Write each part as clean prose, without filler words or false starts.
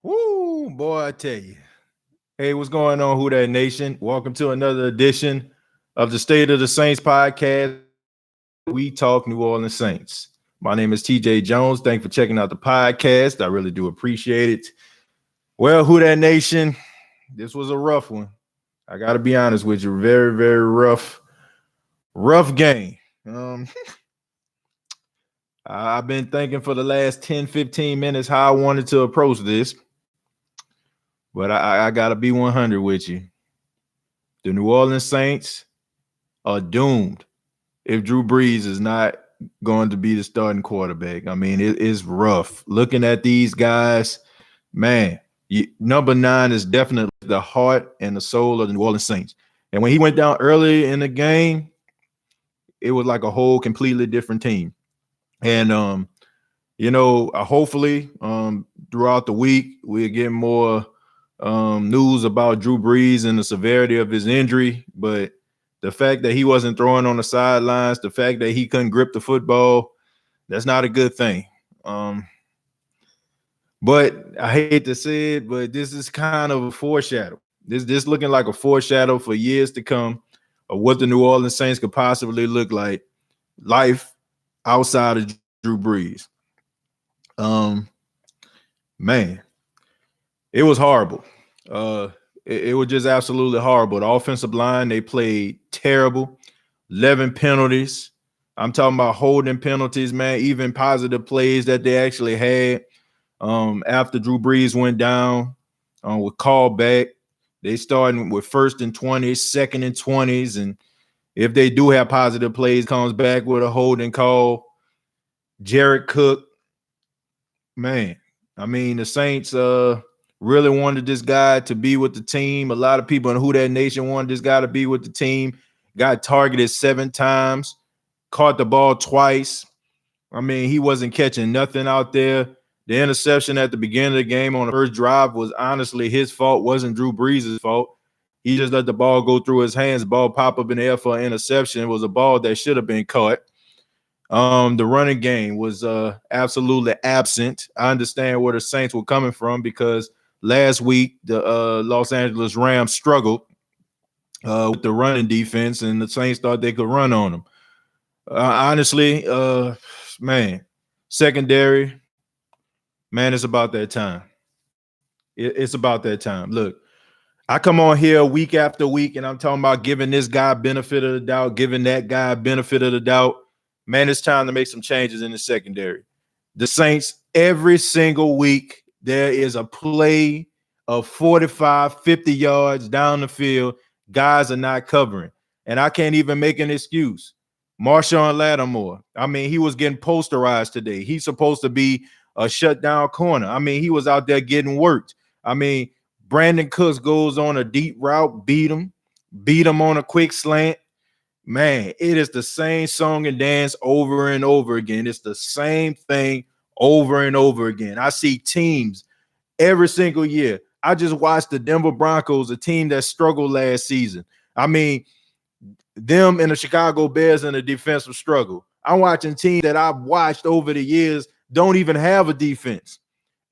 Woo, boy, I tell you. Hey, what's going on, Who That Nation? Welcome to another edition of the State of the Saints podcast. We talk New Orleans Saints. My name is TJ Jones. Thanks for checking out the podcast. I really do appreciate it. Well, Who That Nation, this was a rough one. I got to be honest with you. Very, very rough game. I've been thinking for the last 10, 15 minutes how I wanted to approach this. But I got to be 100 with you. The New Orleans Saints are doomed if Drew Brees is not going to be the starting quarterback. I mean, it is rough. Looking at these guys, man, number 9 is definitely the heart and the soul of the New Orleans Saints. And when he went down early in the game, it was like a whole completely different team. And, hopefully throughout the week, we'll get more news about Drew Brees and the severity of his injury, but the fact that he wasn't throwing on the sidelines, the fact that he couldn't grip the football, that's not a good thing. But I hate to say it, but this is kind of a foreshadow. This looking like a foreshadow for years to come of what the New Orleans Saints could possibly look like, life outside of Drew Brees. Man, it was horrible. It was just absolutely horrible. The offensive line, they played terrible. 11 penalties. I'm talking about holding penalties, man, even positive plays that they actually had after Drew Brees went down with callback. They started with 1st and 20s, 2nd and 20s, and if they do have positive plays, comes back with a holding call. Jared Cook, man, I mean, the Saints really wanted this guy to be with the team. A lot of people in Who That Nation wanted this guy to be with the team. Got targeted 7 times, caught the ball twice. I mean, he wasn't catching nothing out there. The interception at the beginning of the game on the first drive was honestly his fault, wasn't Drew Brees' fault. He just let the ball go through his hands, ball pop up in the air for an interception. It was a ball that should have been caught. The running game was absolutely absent. I understand where the Saints were coming from because last week the Los Angeles Rams struggled with the running defense, and the Saints thought they could run on them. Honestly, man, secondary, man, it's about that time. It's about that time. Look, I come on here week after week, and I'm talking about giving this guy benefit of the doubt, giving that guy benefit of the doubt. Man, it's time to make some changes in the secondary. The Saints, every single week, there is a play of 45, 50 yards down the field. Guys are not covering. And I can't even make an excuse. Marshawn Lattimore, I mean, he was getting posterized today. He's supposed to be a shutdown corner. I mean, he was out there getting worked. I mean, Brandon Cooks goes on a deep route, beat him on a quick slant. Man, it is the same song and dance over and over again. It's the same thing over and over again. I see teams every single year. I just watched the Denver Broncos, a team that struggled last season. I mean, them and the Chicago Bears in a defensive struggle. I'm watching teams that I've watched over the years don't even have a defense.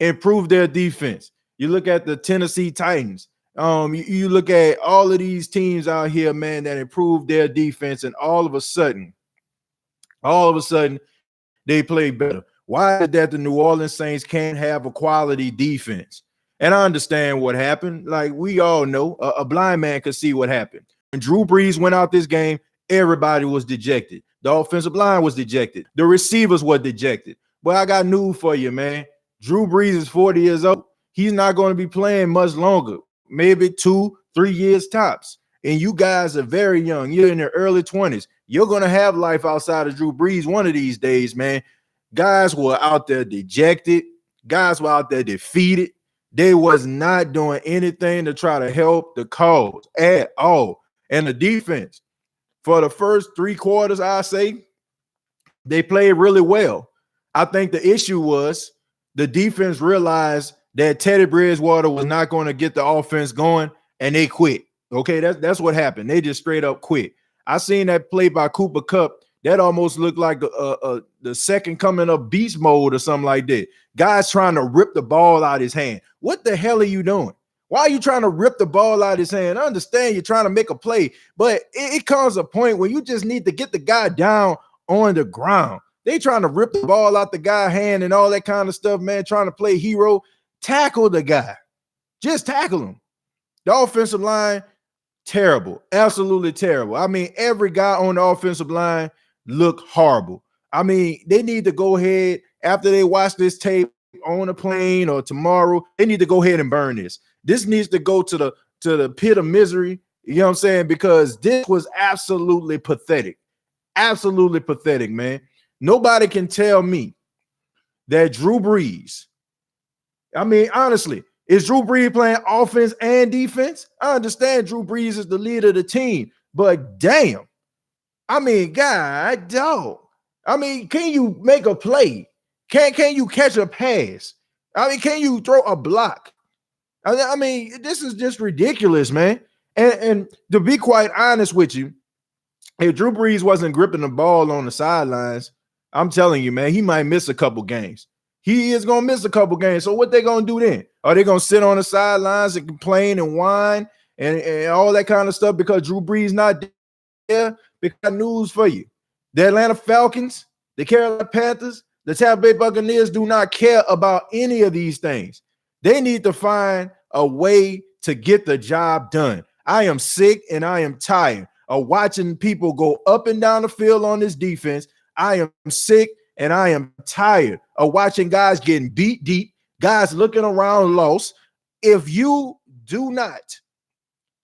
Improve their defense. You look at the Tennessee Titans. You look at all of these teams out here, man, that improved their defense, and all of a sudden, they play better. Why is it that the New Orleans Saints can't have a quality defense? And I understand what happened. Like, we all know, a blind man could see what happened. When Drew Brees went out this game, everybody was dejected. The offensive line was dejected. The receivers were dejected. But I got news for you, man. Drew Brees is 40 years old. He's not going to be playing much longer. Maybe 2-3 years tops. And you guys are very young. You're in your early 20s. You're going to have life outside of Drew Brees one of these days, man. Guys were out there dejected. Guys were out there defeated. They was not doing anything to try to help the cause at all. And the defense, for the first 3 quarters, I say, they played really well. I think the issue was the defense realized that Teddy Bridgewater was not going to get the offense going, and they quit. Okay, that's what happened. They just straight up quit. I seen that play by Cooper Kupp That almost looked like the second coming of beast mode or something like that. Guys trying to rip the ball out of his hand. What the hell are you doing? Why are you trying to rip the ball out of his hand? I understand you're trying to make a play, but it comes a point where you just need to get the guy down on the ground. They trying to rip the ball out the guy's hand and all that kind of stuff, man, trying to play hero. Tackle the guy. Just tackle him. The offensive line, terrible. Absolutely terrible. I mean, every guy on the offensive line look horrible. I mean, they need to go ahead after they watch this tape on a plane or tomorrow. They need to go ahead and burn this. This needs to go to the pit of misery. You know what I'm saying? Because this was absolutely pathetic. Absolutely pathetic, man. Nobody can tell me that Drew Brees. I mean, honestly, is Drew Brees playing offense and defense? I understand Drew Brees is the leader of the team, but damn. I mean, God, dog. I mean, can you make a play? Can you catch a pass? I mean, can you throw a block? I mean, this is just ridiculous, man. And to be quite honest with you, if Drew Brees wasn't gripping the ball on the sidelines, I'm telling you, man, he might miss a couple games. He is going to miss a couple games. So what they going to do then? Are they going to sit on the sidelines and complain and whine and all that kind of stuff because Drew Brees not there? Because I got news for you. The Atlanta Falcons, the Carolina Panthers, the Tampa Bay Buccaneers do not care about any of these things. They need to find a way to get the job done. I am sick and I am tired of watching people go up and down the field on this defense. I am sick and I am tired of watching guys getting beat deep, guys looking around lost. If you do not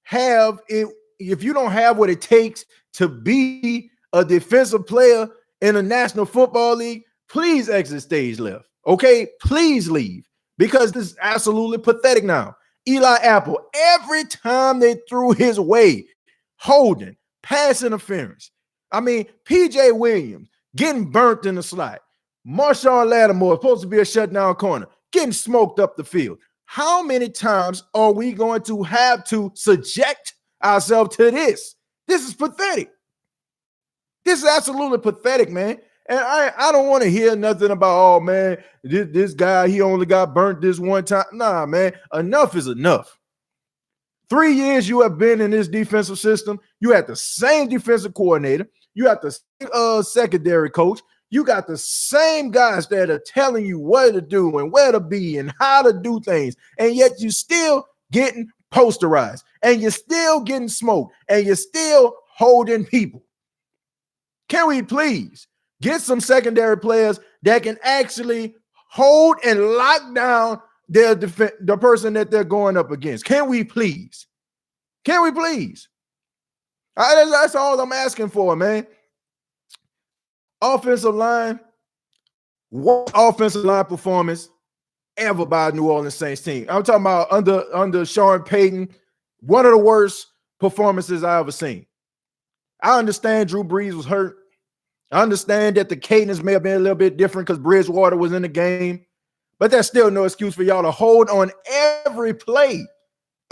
have it, if you don't have what it takes to be a defensive player in the National Football League, please exit stage left. Okay, please leave because this is absolutely pathetic now. Eli Apple, every time they threw his way, holding, pass interference. I mean, PJ Williams getting burnt in the slot. Marshawn Lattimore, supposed to be a shutdown corner, getting smoked up the field. How many times are we going to have to subject ourselves to this? This is pathetic. This is absolutely pathetic, man. And I don't want to hear nothing about, oh, man, this guy, he only got burnt this one time. Nah, man, enough is enough. 3 years you have been in this defensive system. You had the same defensive coordinator. You have the same secondary coach. You got the same guys that are telling you what to do and where to be and how to do things. And yet you still getting posterized and you're still getting smoked and you're still holding people. Can we please get some secondary players that can actually hold and lock down the person that they're going up against? Can we please? Can we please? That's all I'm asking for, man. Offensive line, worst offensive line performance ever by a New Orleans Saints team. I'm talking about under Sean Payton, one of the worst performances I ever seen. I understand Drew Brees was hurt. I understand that the cadence may have been a little bit different because Bridgewater was in the game, but that's still no excuse for y'all to hold on every play.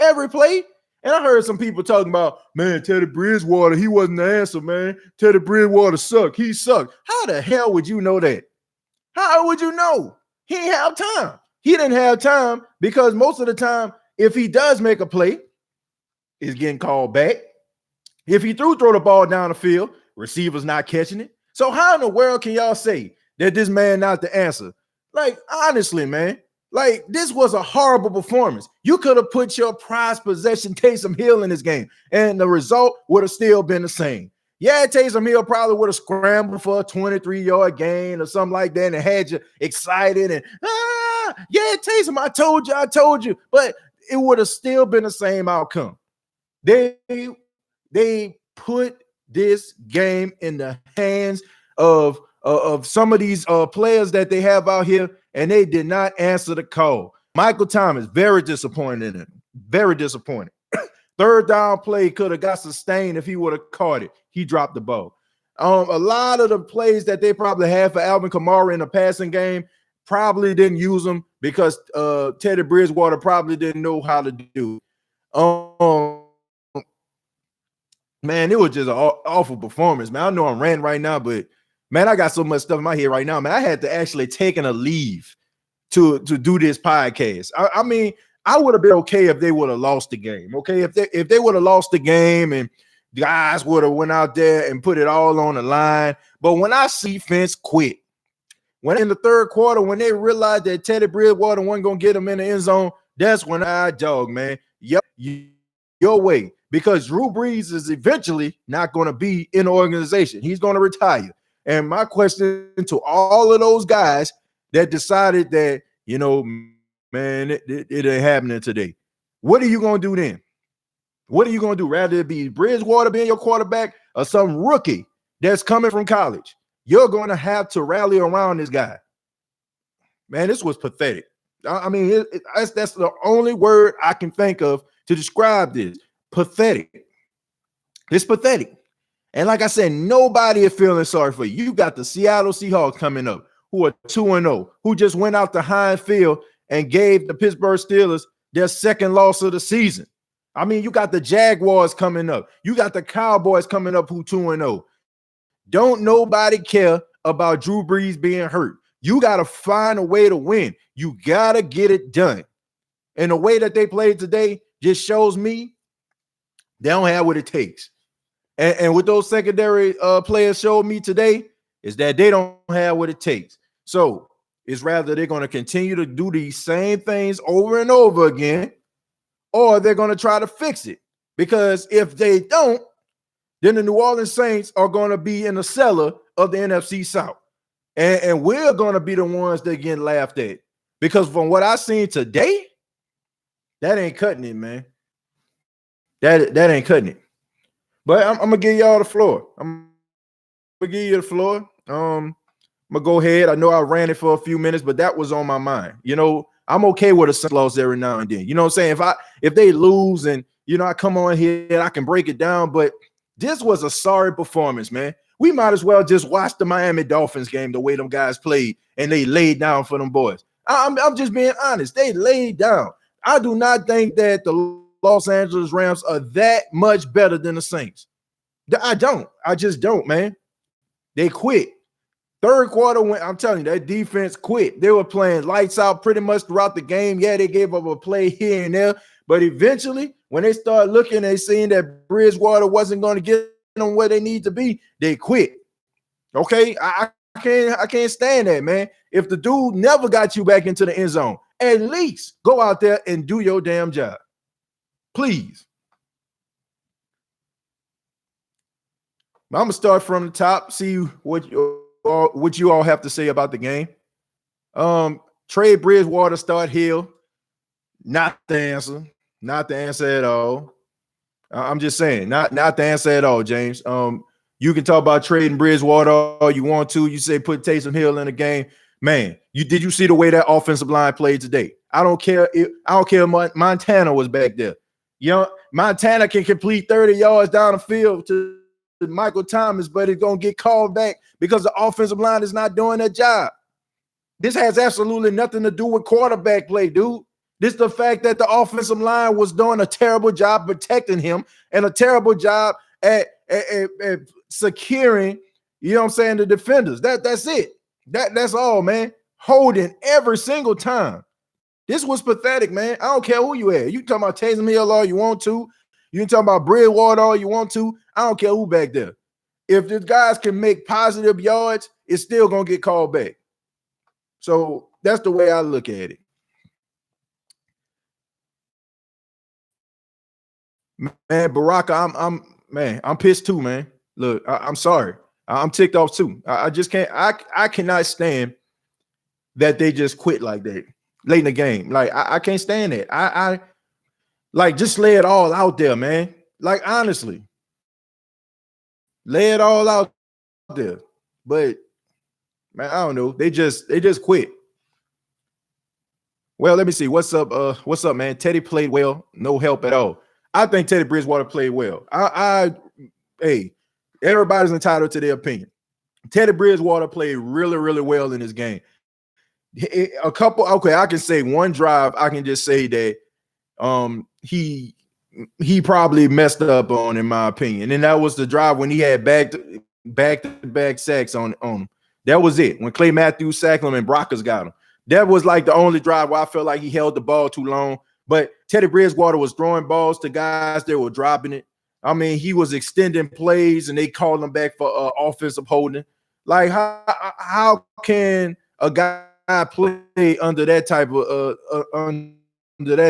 Every play. And I heard some people talking about, man, Teddy Bridgewater, he wasn't the answer, man. Teddy Bridgewater sucked. He sucked. How the hell would you know that? How would you know? He didn't have time. He didn't have time because most of the time, if he does make a play, it's getting called back. If he throw the ball down the field, receiver's not catching it. So how in the world can y'all say that this man not the answer? Like, honestly, man, like this was a horrible performance. You could have put your prized possession, Taysom Hill, in this game, and the result would have still been the same. Yeah, Taysom Hill probably would have scrambled for a 23-yard gain or something like that and had you excited and, yeah, Taysom, I told you. But it would have still been the same outcome. They put this game in the hands of some of these players that they have out here, and they did not answer the call. Michael Thomas, very disappointed in him. Very disappointed. Third down play could have got sustained if he would have caught it. He dropped the ball. A lot of the plays that they probably had for Alvin Kamara in the passing game probably didn't use them because Teddy Bridgewater probably didn't know how to do it. Man, it was just an awful performance, man. I know I'm ranting right now, but man, I got so much stuff in my head right now, man. I had to actually take a leave to do this podcast. I mean, I would have been okay if they would have lost the game. Okay, if they would have lost the game and the guys would have went out there and put it all on the line. But when I see defense quit, when in the third quarter, when they realized that Teddy Bridgewater wasn't gonna get them in the end zone, that's when I dog, man. Yep, your way. Because Drew Brees is eventually not going to be in the organization. He's going to retire. And my question to all of those guys that decided that, you know, man, it ain't happening today. What are you going to do then? What are you going to do? Rather it be Bridgewater being your quarterback or some rookie that's coming from college? You're going to have to rally around this guy. Man, this was pathetic. I mean, that's the only word I can think of to describe this. Pathetic. It's pathetic. And like I said, nobody is feeling sorry for you. You got the Seattle Seahawks coming up, who are 2-0, who just went out to Heinz Field and gave the Pittsburgh Steelers their second loss of the season. I mean, you got the Jaguars coming up. You got the Cowboys coming up who 2-0. Don't nobody care about Drew Brees being hurt. You got to find a way to win. You got to get it done. And the way that they played today just shows me they don't have what it takes. And what those secondary players showed me today is that they don't have what it takes. So it's rather they're going to continue to do these same things over and over again, or they're going to try to fix it. Because if they don't, then the New Orleans Saints are going to be in the cellar of the NFC South. And we're going to be the ones that get laughed at. Because from what I seen today, that ain't cutting it, man. That ain't cutting it. But I'm gonna give y'all the floor. I'm gonna give you the floor. I'm gonna go ahead. I know I ran it for a few minutes, but that was on my mind. You know, I'm okay with a loss every now and then. You know what I'm saying? If they lose and you know I come on here and I can break it down, but this was a sorry performance, man. We might as well just watch the Miami Dolphins game the way them guys played and they laid down for them boys. I'm just being honest. They laid down. I do not think that the Los Angeles Rams are that much better than the Saints. I don't. I just don't, man. They quit. Third quarter, when I'm telling you, that defense quit. They were playing lights out pretty much throughout the game. Yeah, they gave up a play here and there, but eventually, when they started looking and seeing that Bridgewater wasn't going to get them where they need to be, they quit. Okay, I can't stand that, man. If the dude never got you back into the end zone, at least go out there and do your damn job. Please. I'm gonna start from the top. See what you all have to say about the game. Trade Bridgewater, start Hill. Not the answer. Not the answer at all. I'm just saying, not the answer at all, James. You can talk about trading Bridgewater all you want to. You say put Taysom Hill in the game. Man, did you see the way that offensive line played today? I don't care if Montana was back there. You know, Montana can complete 30 yards down the field to Michael Thomas, but it's going to get called back because the offensive line is not doing their job. This has absolutely nothing to do with quarterback play, dude. This is the fact that the offensive line was doing a terrible job protecting him and a terrible job at securing, you know what I'm saying, the defenders. That's it. That's all, man. Holding every single time. This was pathetic, man. I don't care who you are. You talking about Taysom Hill all you want to. You can talk about Bridgewater all you want to. I don't care who back there. If the guys can make positive yards, it's still going to get called back. So that's the way I look at it. Man, Baraka, I'm pissed too, man. Look, I'm sorry. I'm ticked off too. I just can't. I cannot stand that they just quit like that late in the game. Like I can't stand it. I like just lay it all out there, man. Like honestly, lay it all out there. But man, I don't know. They just quit. Well, let me see. What's up? What's up, man? Teddy played well. No help at all. I think Teddy Bridgewater played well. Hey, everybody's entitled to their opinion. Teddy Bridgewater played really, really well in this game. I can say one drive. I can just say that he he probably messed up on, in my opinion. And that was the drive when he had back-to-back sacks on him. That was it. When Clay Matthews sacked him and Brockers got him. That was like the only drive where I felt like he held the ball too long. But Teddy Bridgewater was throwing balls to guys that were dropping it. I mean, he was extending plays, and they called him back for offensive holding. Like, how can a guy play under that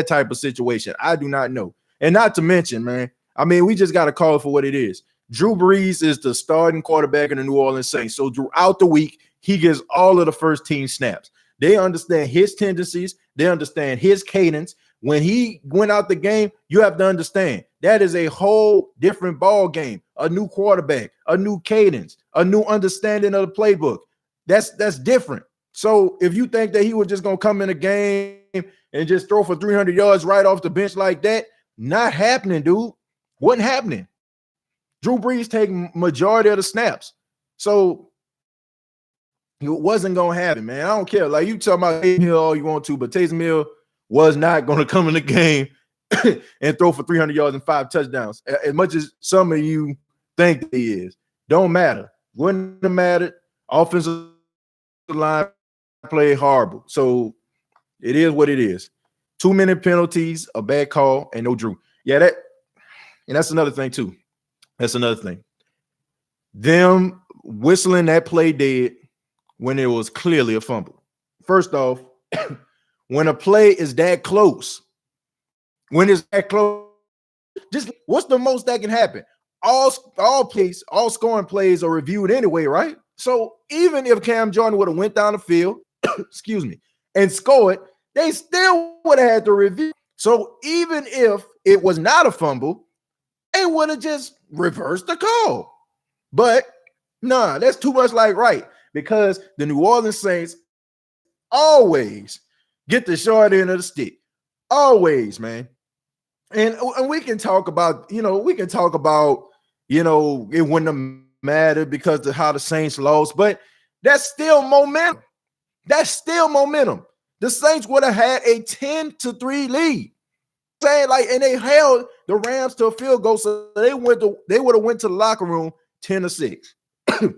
type of situation? I do not know. And not to mention, man, I mean, we just got to call it for what it is. Drew Brees is the starting quarterback in the New Orleans Saints. So throughout the week, he gets all of the first team snaps. They understand his tendencies. They understand his cadence. When he went out the game, you have to understand that is a whole different ball game, a new quarterback, a new cadence, a new understanding of the playbook. That's different. So if you think that he was just going to come in a game and just throw for 300 yards right off the bench like that, not happening, dude. Wasn't happening. Drew Brees taking majority of the snaps. So it wasn't going to happen, man. I don't care. Like, you talking about Taysom Hill all you want to, but Taysom Hill was not going to come in the game and throw for 300 yards and 5 touchdowns. As much as some of you think he is. Don't matter. Wouldn't have mattered. Offensive line played horrible. So it is what it is. 2-minute penalties, a bad call, and no Drew. Yeah, that's another thing too. That's another thing. Them whistling that play dead when it was clearly a fumble. First off, when a play is that close, just what's the most that can happen? All scoring plays are reviewed anyway, right? So even if Cam Jordan would have went down the field, excuse me, and scored, they still would have had to review. So even if it was not a fumble, they would have just reversed the call. But nah, that's too much like right, because the New Orleans Saints always get the short end of the stick. Always, man. And we can talk about, it wouldn't have mattered because of how the Saints lost, but that's still momentum. That's still momentum. The Saints would have had a 10-3 lead. And they held the Rams to a field goal, so they would have went to the locker room 10-6. And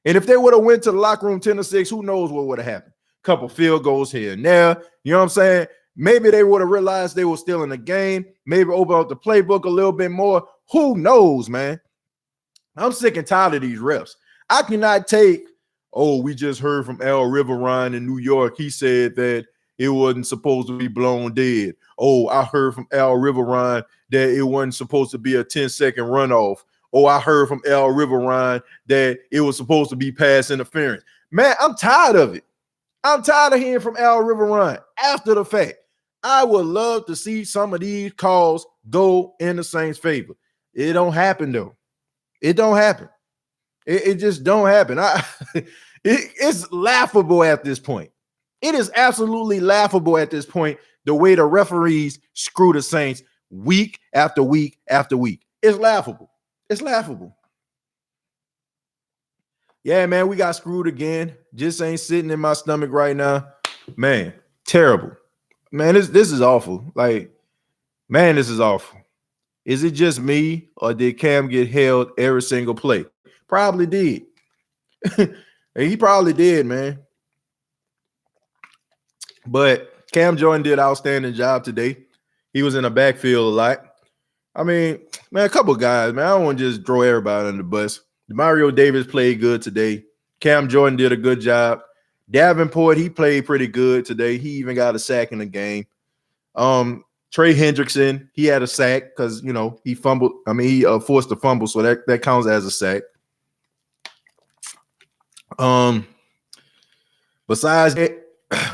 if they would have went to the locker room 10-6, who knows what would have happened? Couple field goals here and there. You know what I'm saying? Maybe they would have realized they were still in the game. Maybe open up the playbook a little bit more. Who knows, man? I'm sick and tired of these refs. I cannot take, we just heard from Al Riverine in New York. He said that it wasn't supposed to be blown dead. I heard from Al Riverine that it wasn't supposed to be a 10-second runoff. I heard from Al Riverine that it was supposed to be pass interference. Man, I'm tired of it. I'm tired of hearing from Al Riverine after the fact. I would love to see some of these calls go in the Saints' favor. It don't happen, though. It don't happen. It just don't happen. It's laughable at this point. It is absolutely laughable at this point, the way the referees screw the Saints week after week after week. It's laughable. It's laughable. Yeah, man, we got screwed again. Just ain't sitting in my stomach right now. Man, terrible. Man, this is awful. Like, man, this is awful. Is it just me, or did Cam get held every single play? Probably did. He probably did, man. But Cam Jordan did an outstanding job today. He was in the backfield a lot. I mean, man, a couple guys, man. I don't want to just throw everybody under the bus. Mario Davis played good today. Cam Jordan did a good job. Davenport, he played pretty good today. He even got a sack in the game. Trey Hendrickson, he had a sack because, he fumbled. I mean, he forced a fumble, so that counts as a sack. Besides that,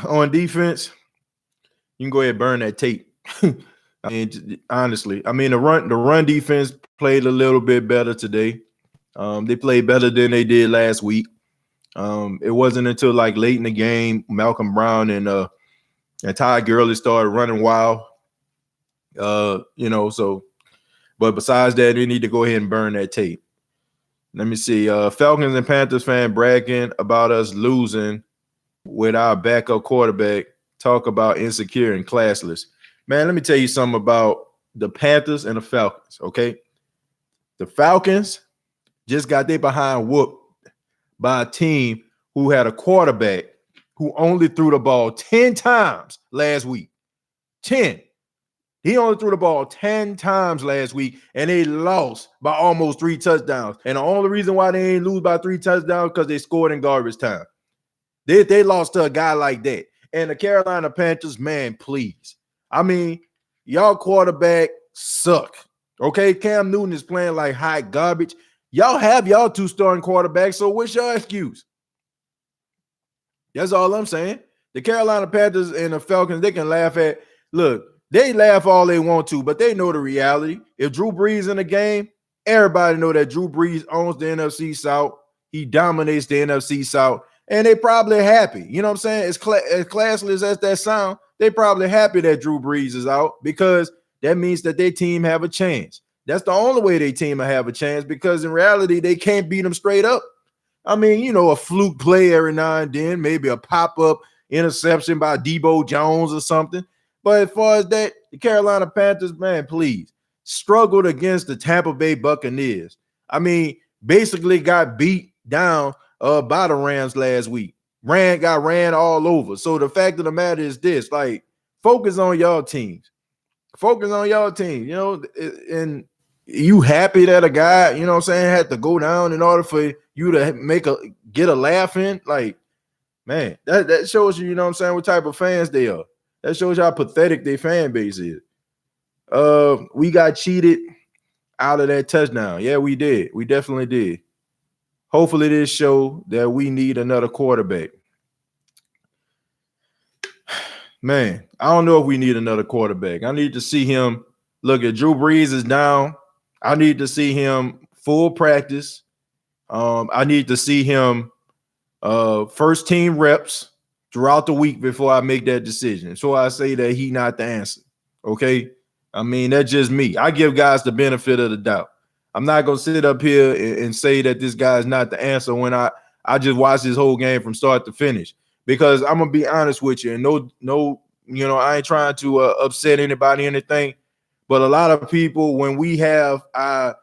on defense, you can go ahead and burn that tape. I mean, honestly, the run defense played a little bit better today. They played better than they did last week. It wasn't until like late in the game, Malcolm Brown and Ty Gurley started running wild. But besides that, they need to go ahead and burn that tape. Let me see. Falcons and Panthers fan bragging about us losing with our backup quarterback. Talk about insecure and classless. Man, let me tell you something about the Panthers and the Falcons, okay? The Falcons just got their behind whooped by a team who had a quarterback who only threw the ball 10 times last week. 10. He only threw the ball 10 times last week, and they lost by almost 3 touchdowns. And the only reason why they ain't lose by 3 touchdowns because they scored in garbage time. They lost to a guy like that. And the Carolina Panthers, man, please. I mean, y'all quarterback suck. Okay, Cam Newton is playing like hot garbage. Y'all have y'all 2 starting quarterbacks, so what's your excuse? That's all I'm saying. The Carolina Panthers and the Falcons, they can laugh at. Look, they laugh all they want to, but they know the reality. If Drew Brees in the game, everybody know that Drew Brees owns the NFC South. He dominates the NFC South, and they probably happy. You know what I'm saying? As classless as that sound, they probably happy that Drew Brees is out because that means that their team have a chance. That's the only way their team will have a chance because in reality, they can't beat them straight up. I mean, you know, a fluke play every now and then, maybe a pop-up interception by Debo Jones or something. But as far as that, the Carolina Panthers, man, please, struggled against the Tampa Bay Buccaneers. I mean, basically got beat down by the Rams last week. Got ran all over. So the fact of the matter is this, like, focus on y'all teams. Focus on y'all team, you know, and you happy that a guy, you know what I'm saying, had to go down in order for you to get a laugh in? Like, man, that shows you know what I'm saying, what type of fans they are. That shows you how pathetic their fan base is. We got cheated out of that touchdown. Yeah, we did. We definitely did. Hopefully this show that we need another quarterback. Man, I don't know if we need another quarterback. I need to see him. Look, at Drew Brees is down. I need to see him full practice. I need to see him first team reps throughout the week before I make that decision. So I say that he not the answer. Okay. I mean, that's just me. I give guys the benefit of the doubt. I'm not going to sit up here and say that this guy is not the answer when I just watched this whole game from start to finish. Because I'm going to be honest with you, and no, you know, I ain't trying to upset anybody or anything, but a lot of people, when we have our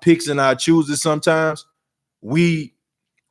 picks and our chooses, sometimes we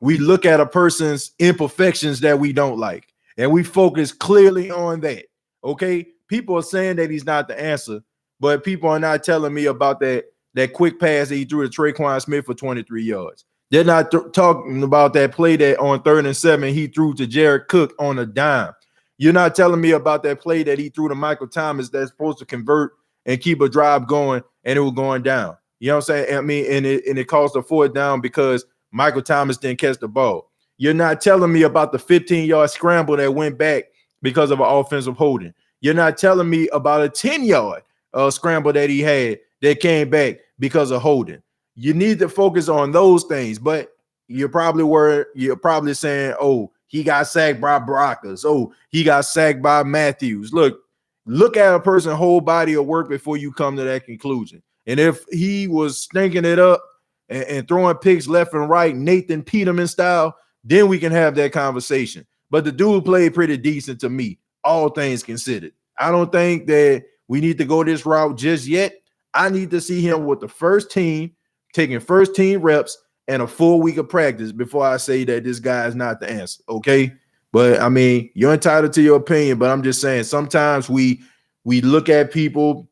look at a person's imperfections that we don't like, and we focus clearly on that, okay? People are saying that he's not the answer, but people are not telling me about that quick pass that he threw to Traquan Smith for 23 yards. They're not talking about that play that on 3rd and 7 he threw to Jared Cook on a dime. You're not telling me about that play that he threw to Michael Thomas that's supposed to convert and keep a drive going, and it was going down. You know what I'm saying? I mean, and it caused a 4th down because Michael Thomas didn't catch the ball. You're not telling me about the 15-yard scramble that went back because of an offensive holding. You're not telling me about a 10-yard scramble that he had that came back because of holding. You need to focus on those things, but you're probably saying, oh, he got sacked by Brockers. Oh, he got sacked by Matthews. Look at a person's whole body of work before you come to that conclusion. And if he was stinking it up and throwing picks left and right, Nathan Peterman style, then we can have that conversation. But the dude played pretty decent to me, all things considered. I don't think that we need to go this route just yet. I need to see him with the first team, taking first team reps and a full week of practice before I say that this guy is not the answer, okay? But, I mean, you're entitled to your opinion, but I'm just saying sometimes we look at people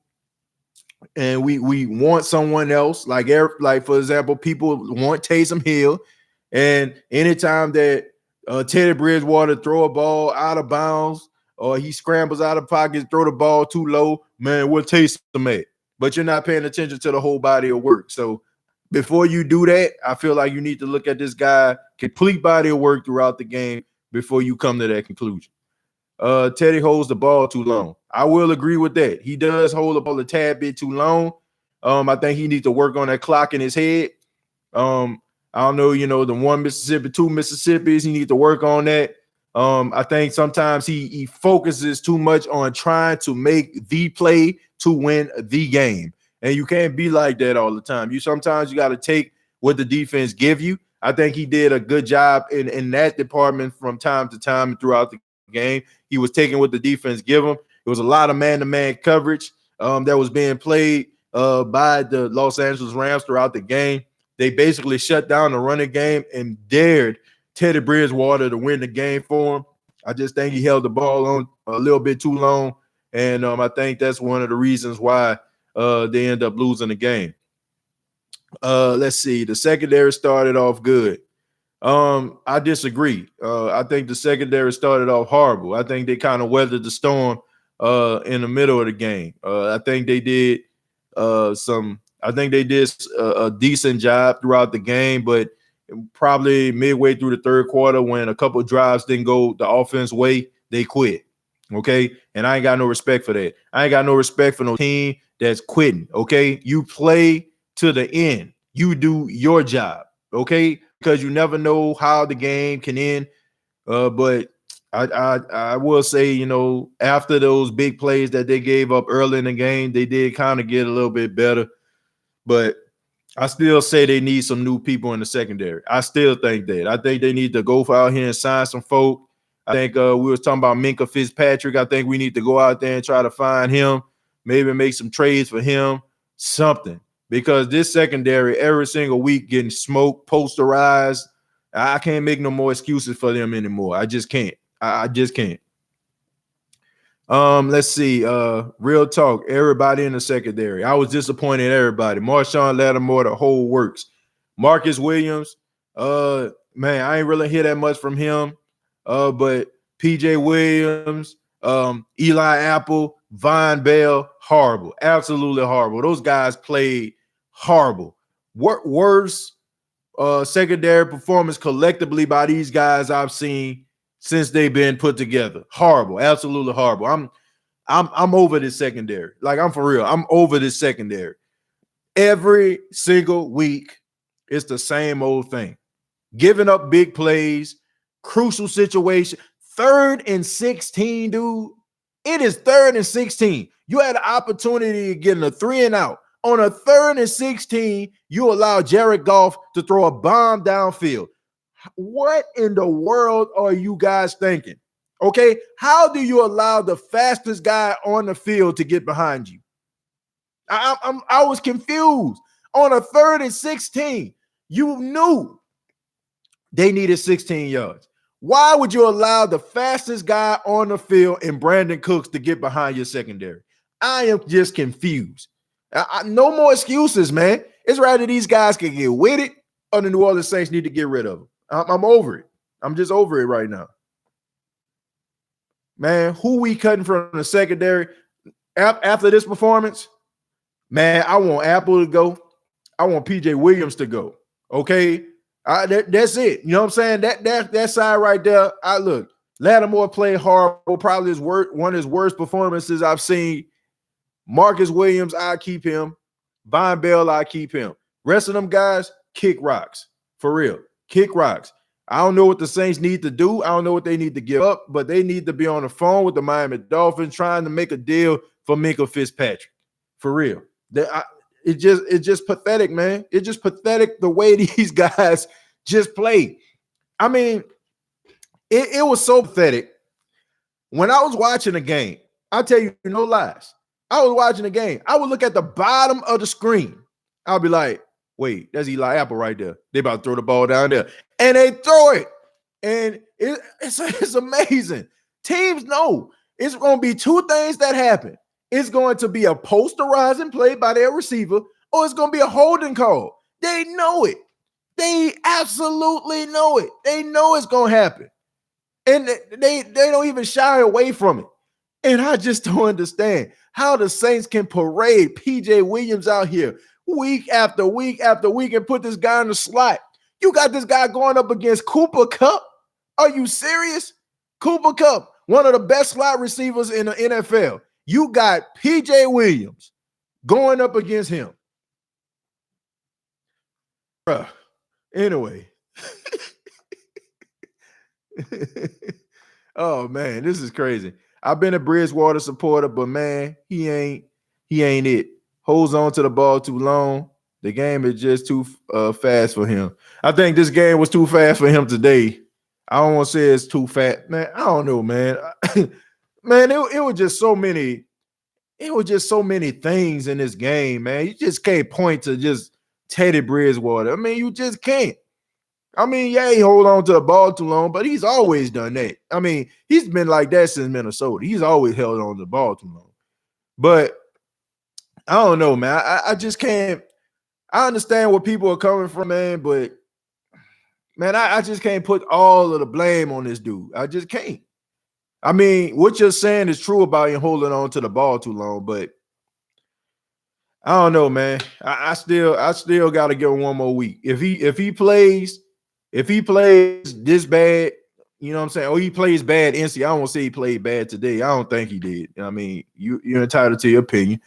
and we want someone else. Like, for example, people want Taysom Hill, and anytime that Teddy Bridgewater throw a ball out of bounds or he scrambles out of pocket, throw the ball too low, man, what Taysom at? But you're not paying attention to the whole body of work. So before you do that, I feel like you need to look at this guy complete body of work throughout the game before you come to that conclusion. Teddy holds the ball too long. I will agree with that. He does hold the ball a tad bit too long. I think he needs to work on that clock in his head. I don't know, you know, the 1 Mississippi, 2 Mississippis, he needs to work on that. I think sometimes he focuses too much on trying to make the play to win the game. And you can't be like that all the time. Sometimes you got to take what the defense give you. I think he did a good job in that department from time to time throughout the game. He was taking what the defense give him. It was a lot of man-to-man coverage. that was being played by the Los Angeles Rams throughout the game. They basically shut down the running game and dared Teddy Bridgewater to win the game for him. I just think he held the ball on a little bit too long, and I think that's one of the reasons why they end up losing the game. Let's see. The secondary started off good. I disagree. I think the secondary started off horrible. I think they kind of weathered the storm in the middle of the game. I think they did a decent job throughout the game, but probably midway through the third quarter, when a couple of drives didn't go the offense way, they quit. Okay. And I ain't got no respect for that. I ain't got no respect for no team that's quitting. Okay. You play to the end. You do your job. Okay. Because you never know how the game can end. But I will say, you know, after those big plays that they gave up early in the game, they did kind of get a little bit better. But I still say they need some new people in the secondary. I still think that. I think they need to go out here and sign some folk. I think we was talking about Minkah Fitzpatrick. I think we need to go out there and try to find him, maybe make some trades for him, something. Because this secondary every single week getting smoked, posterized. I can't make no more excuses for them anymore. I just can't. I just can't. Let's see. Real talk. Everybody in the secondary. I was disappointed in everybody. Marshawn Lattimore, the whole works. Marcus Williams. Man, I ain't really hear that much from him. But PJ Williams, Eli Apple, Von Bell, horrible. Absolutely horrible. Those guys played horrible. Worst secondary performance collectively by these guys I've seen since they've been put together. Horrible, absolutely horrible. I'm over this secondary. Like, I'm for real. I'm over this secondary. Every single week, it's the same old thing. Giving up big plays, crucial situation. 3rd and 16, dude. It is 3rd and 16. You had an opportunity to get a 3 and out. On a 3rd and 16, you allow Jared Goff to throw a bomb downfield. What in the world are you guys thinking? Okay, how do you allow the fastest guy on the field to get behind you? I was confused. On a 3rd and 16, you knew they needed 16 yards. Why would you allow the fastest guy on the field in Brandon Cooks to get behind your secondary? I am just confused. No more excuses, man. It's rather these guys can get with it, or the New Orleans Saints need to get rid of them. I'm over it. I'm just over it right now. Man, who we cutting from the secondary after this performance? Man, I want Apple to go. I want PJ Williams to go. Okay? That's it. You know what I'm saying? That side right there. Look, Lattimore played horrible, probably one of his worst performances I've seen. Marcus Williams, I keep him. Von Bell, I keep him. Rest of them guys, kick rocks. For real. Kick rocks. I don't know what the Saints need to do. I don't know what they need to give up, but they need to be on the phone with the Miami Dolphins trying to make a deal for Minkah Fitzpatrick. For real. It's just pathetic, man. It's just pathetic the way these guys just play. I mean, it was so pathetic. When I was watching the game, I'll tell you no lies. I was watching the game. I would look at the bottom of the screen. I'll be like, wait, that's Eli Apple right there. They about to throw the ball down there. And they throw it. And it's amazing. Teams know it's going to be two things that happen. It's going to be a posterizing play by their receiver, or it's going to be a holding call. They know it. They absolutely know it. They know it's going to happen. And they don't even shy away from it. And I just don't understand how the Saints can parade PJ Williams out here week after week after week and put this guy in the slot. You got this guy going up against Cooper Kupp. Are you serious? Cooper Kupp, one of the best slot receivers in the NFL. You got PJ Williams going up against him. Bruh. Anyway. Oh, man, this is crazy. I've been a Bridgewater supporter, but, man, he ain't it. Holds on to the ball too long. The game is just too fast for him. I think this game was too fast for him today. I don't want to say it's too fast. Man, I don't know, man. Man, it was just so many. it was just so many things in this game, man. You just can't point to just Teddy Bridgewater. I mean, you just can't. I mean, yeah, he hold on to the ball too long, but he's always done that. I mean, he's been like that since Minnesota. He's always held on to the ball too long. But I don't know, man. I just can't. I understand where people are coming from, man, but man, I just can't put all of the blame on this dude. I just can't. I mean, what you're saying is true about him holding on to the ball too long, but I don't know, man. I still got to give him one more week. If he plays this bad, you know what I'm saying? Or he plays bad NC. I don't want to say he played bad today. I don't think he did. I mean, you're entitled to your opinion.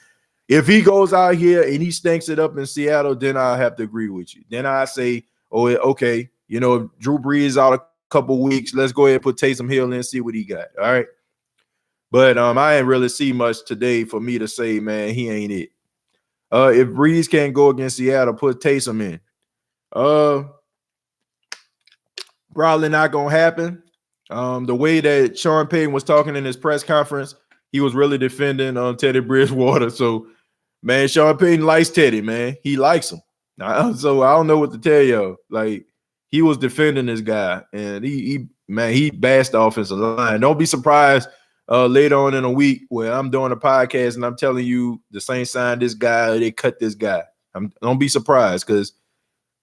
If he goes out here and he stinks it up in Seattle, then I have to agree with you. Then I say, oh, okay, you know, Drew Brees out a couple weeks. Let's go ahead and put Taysom Hill in and see what he got. All right. But I ain't really see much today for me to say, man, he ain't it. If Brees can't go against Seattle, put Taysom in. Probably not gonna happen. The way that Sean Payton was talking in his press conference, he was really defending Teddy Bridgewater. So, man, Sean Payton likes Teddy, man. He likes him. So I don't know what to tell y'all. Like, he was defending this guy, and he bashed the offensive line. Don't be surprised later on in a week where I'm doing a podcast and I'm telling you the Saints signed this guy or they cut this guy. Don't be surprised because,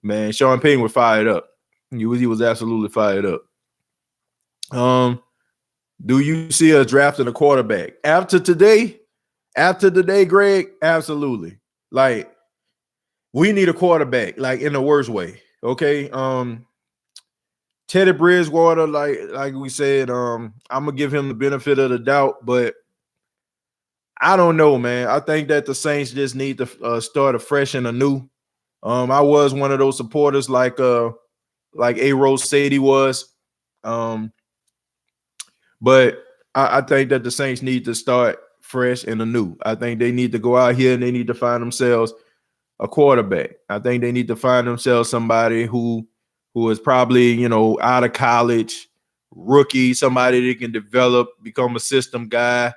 man, Sean Payton was fired up. He was absolutely fired up. Do you see us drafting a quarterback after today? After today, Greg, absolutely. Like, we need a quarterback, like in the worst way. Okay. Teddy Bridgewater, like we said, I'm gonna give him the benefit of the doubt, but I don't know, man. I think that the Saints just need to start afresh and anew. I was one of those supporters like A. Rose said he was. But I think that the Saints need to start fresh and anew. I think they need to go out here and they need to find themselves a quarterback. I think they need to find themselves somebody who is probably, you know, out of college, rookie, somebody that can develop, become a system guy.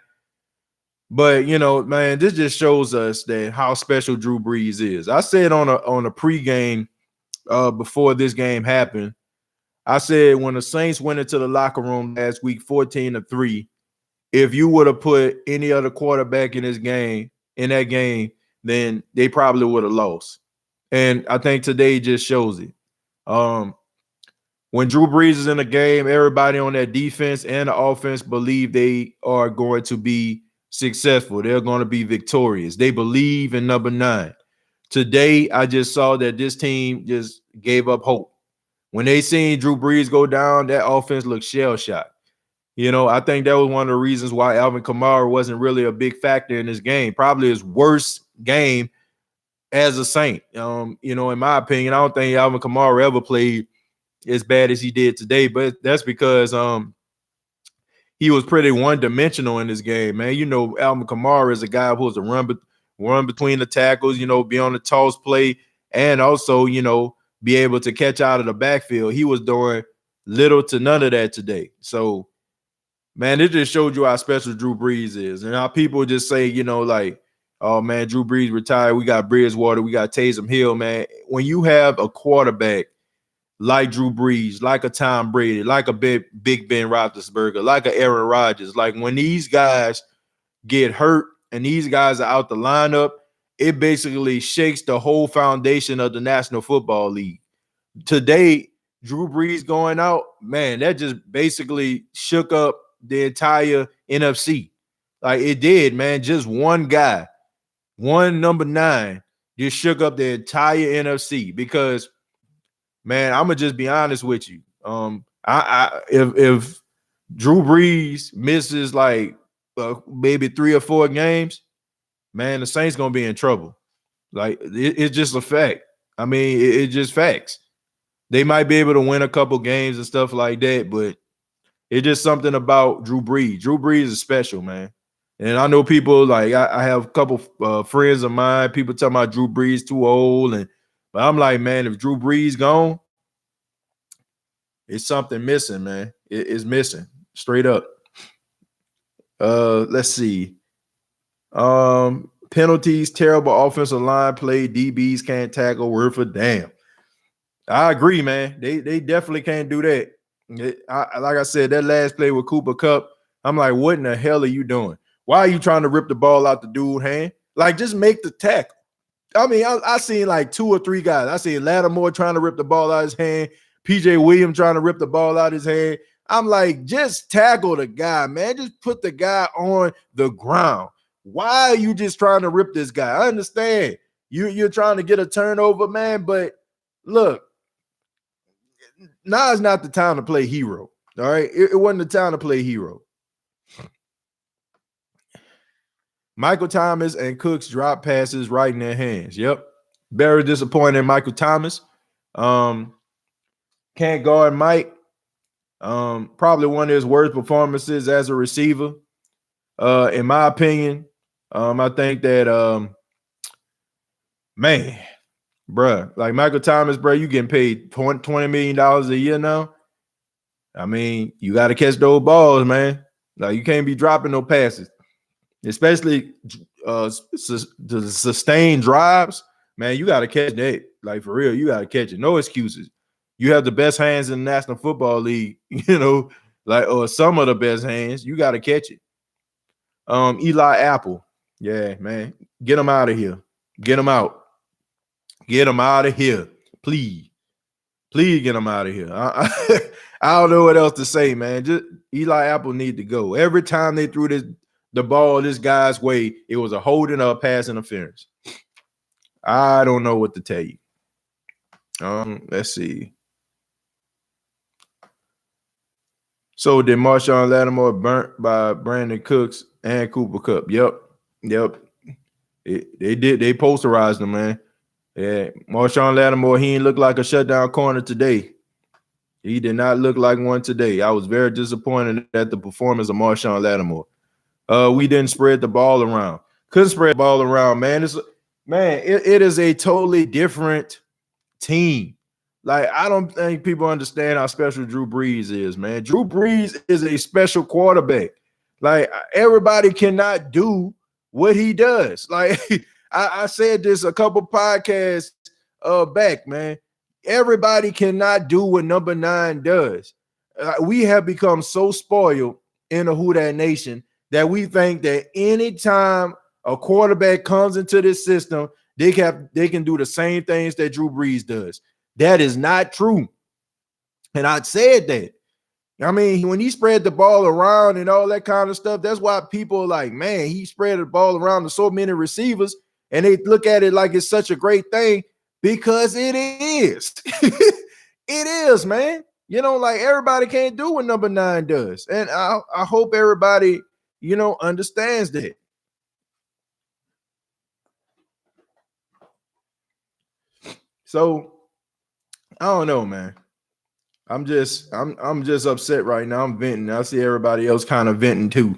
But, you know, man, this just shows us that how special Drew Brees is. I said on a pregame before this game happened, I said when the Saints went into the locker room last week 14-3, if you would have put any other quarterback in that game, then they probably would have lost. And I think today just shows it. When Drew Brees is in the game, everybody on that defense and the offense believe they are going to be successful. They're going to be victorious. They believe in number 9. Today, I just saw that this team just gave up hope. When they seen Drew Brees go down, that offense looked shell-shocked. You know, I think that was one of the reasons why Alvin Kamara wasn't really a big factor in this game. Probably his worst game as a Saint. You know, in my opinion, I don't think Alvin Kamara ever played as bad as he did today, but that's because he was pretty one-dimensional in this game, man. You know, Alvin Kamara is a guy who was to run between the tackles, you know, be on the toss play, and also, you know, be able to catch out of the backfield. He was doing little to none of that today. So, man, it just showed you how special Drew Brees is. And how people just say, you know, like, oh, man, Drew Brees retired. We got Bridgewater. We got Taysom Hill, man. When you have a quarterback like Drew Brees, like a Tom Brady, like a Big Ben Roethlisberger, like a Aaron Rodgers, like when these guys get hurt and these guys are out the lineup, it basically shakes the whole foundation of the National Football League. Today, Drew Brees going out, man, that just basically shook up the entire NFC. Like it did, man. Just one guy, one number 9, just shook up the entire NFC because, man, I'm gonna just be honest with you. If Drew Brees misses like maybe 3 or 4 games, man, the Saints gonna be in trouble. Like it's just a fact. I mean, it's just facts. They might be able to win a couple games and stuff like that, but it's just something about Drew Brees. Drew Brees is special, man. And I know people like I have a couple friends of mine. People talking about Drew Brees too old, but I'm like, man, if Drew Brees gone, it's something missing, man. It's missing straight up. Let's see. Penalties, terrible offensive line play, DBs can't tackle, worth a damn. I agree, man. They definitely can't do that. Like I said, that last play with Cooper Kupp, I'm like, what in the hell are you doing? Why are you trying to rip the ball out the dude's hand? Like, just make the tackle. I mean, I seen like 2 or 3 guys. I seen Lattimore trying to rip the ball out of his hand, PJ Williams trying to rip the ball out of his hand. I'm like, just tackle the guy, man. Just put the guy on the ground. Why are you just trying to rip this guy? I understand you're trying to get a turnover, man, but look, now is not the time to play hero. All right, it wasn't the time to play hero. Michael Thomas and Cooks drop passes right in their hands. Yep. Very disappointed in Michael Thomas. Can't guard Mike. Probably one of his worst performances as a receiver. In my opinion. I think that man, bruh, like Michael Thomas, bruh, you getting paid $20 million a year now. I mean, you got to catch those balls, man. Like, you can't be dropping no passes, especially the sustained drives. Man, you got to catch that. Like, for real, you got to catch it. No excuses. You have the best hands in the National Football League, like, or some of the best hands. You got to catch it. Eli Apple. Yeah, man. Get him out of here. Get him out. Get him out of here. Please. Please get him out of here. I don't know what else to say, man. Just Eli Apple need to go. Every time they threw the ball this guy's way, it was a holding up pass interference. I don't know what to tell you. Let's see. So did Marshawn Lattimore burnt by Brandon Cooks and Cooper Kupp? Yep. They did. They posterized him, man. Yeah, Marshawn Lattimore, he ain't look like a shutdown corner today. He did not look like one today. I was very disappointed at the performance of Marshawn Lattimore. We didn't spread the ball around. Couldn't spread the ball around, man. It is a totally different team. Like, I don't think people understand how special Drew Brees is, man. Drew Brees is a special quarterback. Like, everybody cannot do what he does. Like, I said this a couple podcasts back, man. Everybody cannot do what number 9 does. We have become so spoiled in the Who Dat Nation that we think that anytime a quarterback comes into this system, they can do the same things that Drew Brees does. That is not true. And I said that. I mean, when he spread the ball around and all that kind of stuff, that's why people are like, man, he spread the ball around to so many receivers, and they look at it like it's such a great thing, because it is. It is, man. Like, everybody can't do what number 9 does. And I hope everybody, understands that. So I don't know, man. I'm just upset right now. I'm venting. I see everybody else kind of venting too.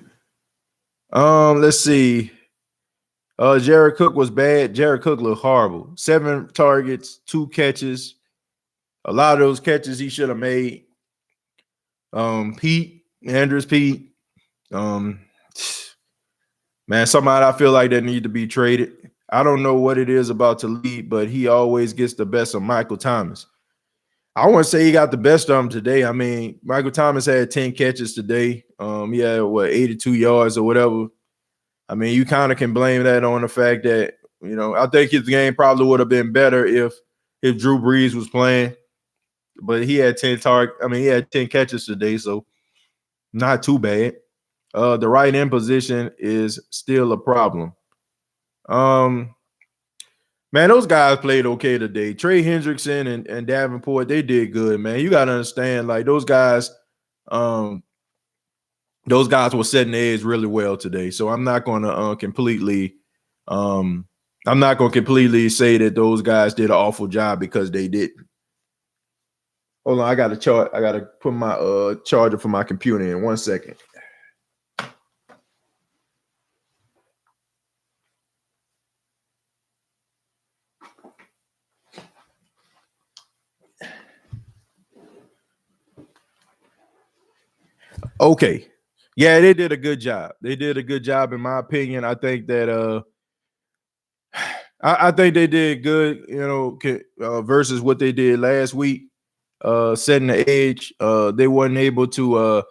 Let's see. Jared Cook was bad. Jared Cook looked horrible. 7 targets, 2 catches. A lot of those catches he should have made. Pete, man, somebody I feel like that need to be traded. I don't know what it is about Talib, but he always gets the best of Michael Thomas. I wouldn't say he got the best of him today. I mean, Michael Thomas had 10 catches today. He had 82 yards or whatever. I mean, you kind of can blame that on the fact that, I think his game probably would have been better if Drew Brees was playing. But he had 10 he had 10 catches today, so not too bad. The right end position is still a problem. Man, those guys played okay today. Trey Hendrickson and Davenport, they did good, man. You got to understand, like, those guys were setting the edge really well today. So I'm not going to completely say that those guys did an awful job, because they didn't. Hold on, I got to put my charger for my computer in 1 second. Okay. Yeah, they did a good job. They did a good job, in my opinion. I think that I think they did good, versus what they did last week, setting the edge. They weren't able to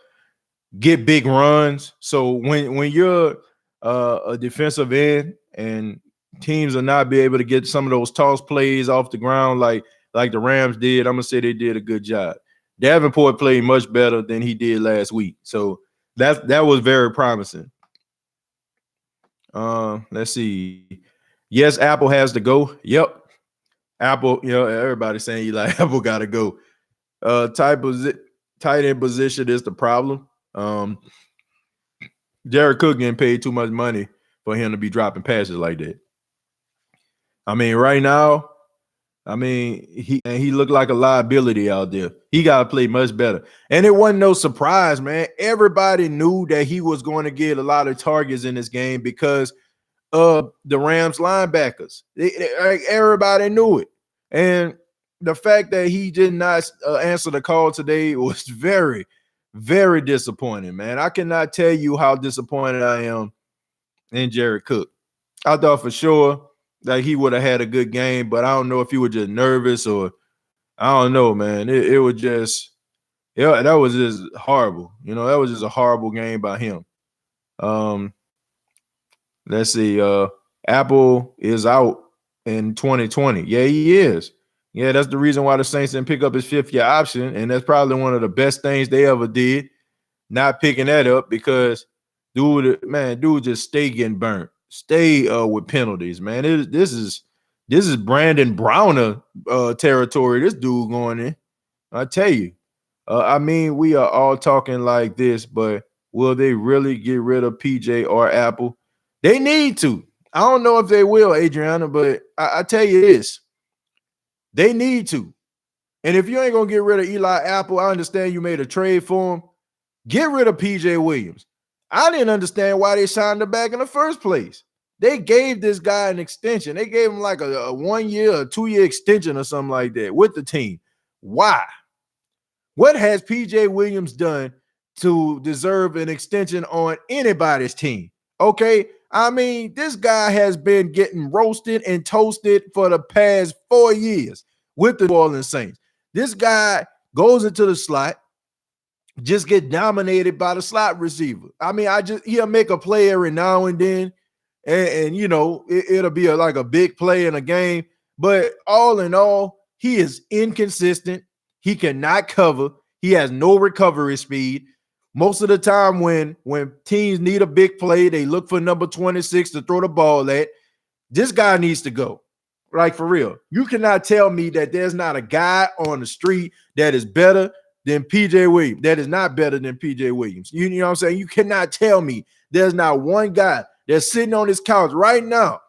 get big runs. So when you're a defensive end and teams will not be able to get some of those toss plays off the ground like the Rams did, I'm gonna say they did a good job. Davenport played much better than he did last week, so that was very promising. Let's see. Yes, Apple has to go. Yep, Apple. Everybody's saying like Apple got to go. Tight end position is the problem. Jared Cook getting paid too much money for him to be dropping passes like that. I mean, right now, he looked like a liability out there. He got to play much better. And it wasn't no surprise, man. Everybody knew that he was going to get a lot of targets in this game because of the Rams linebackers. Everybody knew it. And the fact that he did not answer the call today was very, very disappointing, man. I cannot tell you how disappointed I am in Jared Cook. I thought for sure that he would have had a good game, but I don't know if he was just nervous or I don't know, man. It was just, that was just horrible. That was just a horrible game by him. Let's see. Apple is out in 2020. Yeah, he is. Yeah, that's the reason why the Saints didn't pick up his fifth-year option, and that's probably one of the best things they ever did, not picking that up because dude just stay getting burnt, stay with penalties, man. This is Brandon Browner territory. This dude going in. I tell you. We are all talking like this, but will they really get rid of PJ or Apple? They need to. I don't know if they will, Adriana, but I tell you this. They need to. And if you ain't going to get rid of Eli Apple, I understand you made a trade for him. Get rid of PJ Williams. I didn't understand why they signed him back in the first place. They gave this guy an extension. They gave him like a 1 year, a 2 year extension or something like that with the team. Why? What has PJ Williams done to deserve an extension on anybody's team? Okay. This guy has been getting roasted and toasted for the past 4 years with the New Orleans Saints. This guy goes into the slot, just get dominated by the slot receiver. He'll make a play every now and then, and it'll be like a big play in a game. But all in all, he is inconsistent. He cannot cover. He has no recovery speed. Most of the time when teams need a big play, they look for number 26 to throw the ball at. This guy needs to go. Like, for real. You cannot tell me that there's not a guy on the street that is better than PJ Williams. That is not better than PJ Williams. You know what I'm saying? You cannot tell me there's not one guy that's sitting on his couch right now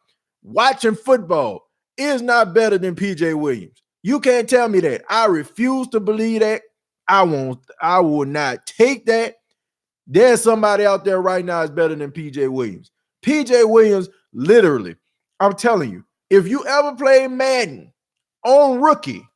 watching football is not better than PJ Williams. You can't tell me that. I refuse to believe that. I will not take that. There's somebody out there right now is better than PJ Williams. PJ Williams, literally, I'm telling you, if you ever play Madden on rookie,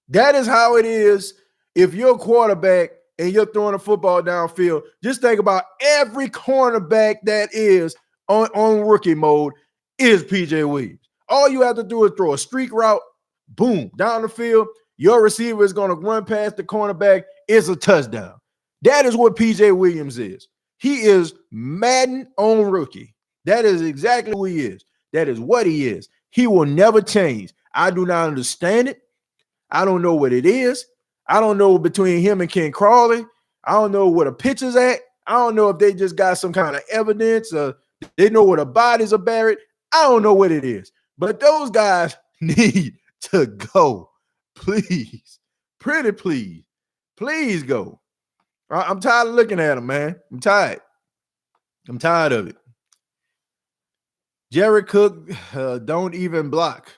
that is how it is. If you're a quarterback and you're throwing a football downfield, just think about every cornerback that is on rookie mode is PJ Williams. All you have to do is throw a streak route, boom, down the field. Your receiver is going to run past the cornerback. It's a touchdown. That is what PJ Williams is. He is Madden on rookie. That is exactly who he is. That is what he is. He will never change. I do not understand it. I don't know what it is. I don't know between him and Ken Crawley. I don't know where the picture's at. I don't know if they just got some kind of evidence or they know where the bodies are buried. I don't know what it is. But those guys need to go. Please. Pretty please. Please go. I'm tired of looking at him, man. I'm tired. I'm tired of it. Jared Cook don't even block.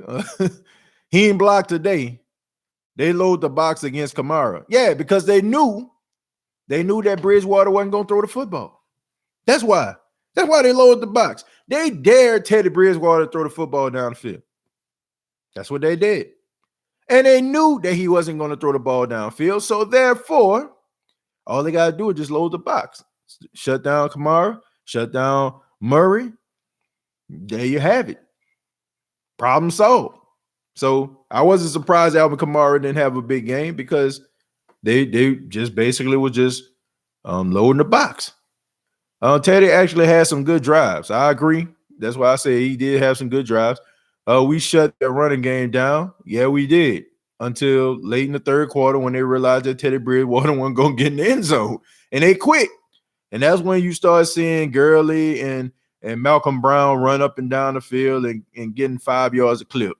He ain't blocked today. They load the box against Kamara. Yeah, because they knew that Bridgewater wasn't going to throw the football. That's why. That's why they loaded the box. They dared Teddy Bridgewater to throw the football down the field. That's what they did. And they knew that he wasn't going to throw the ball downfield. So therefore, all they got to do is just load the box. shut down Kamara, shut down Murray. There you have it. Problem solved. So I wasn't surprised Alvin Kamara didn't have a big game because they just basically were just loading the box. Teddy actually had some good drives. I agree. That's why I say he did have some good drives. We shut the running game down. Yeah, we did. Until late in the third quarter when they realized that Teddy Bridgewater wasn't going to get in the end zone. And they quit. And that's when you start seeing Gurley and Malcolm Brown run up and down the field and getting 5 yards a clip.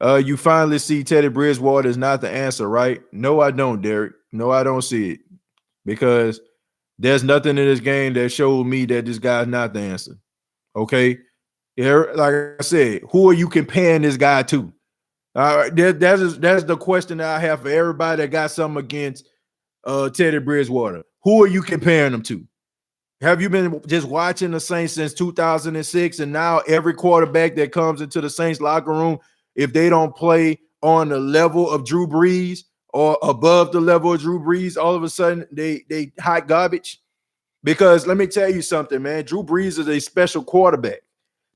You finally see Teddy Bridgewater is not the answer, right? No, I don't, Derek. No, I don't see it. Because there's nothing in this game that showed me that this guy's not the answer. Okay? Like I said, who are you comparing this guy to? That's the question that I have for everybody that got something against Teddy Bridgewater. Who are you comparing him to? Have you been just watching the Saints since 2006, and now every quarterback that comes into the Saints locker room, if they don't play on the level of Drew Brees or above the level of Drew Brees, all of a sudden they hot garbage? Because let me tell you something, man. Drew Brees is a special quarterback.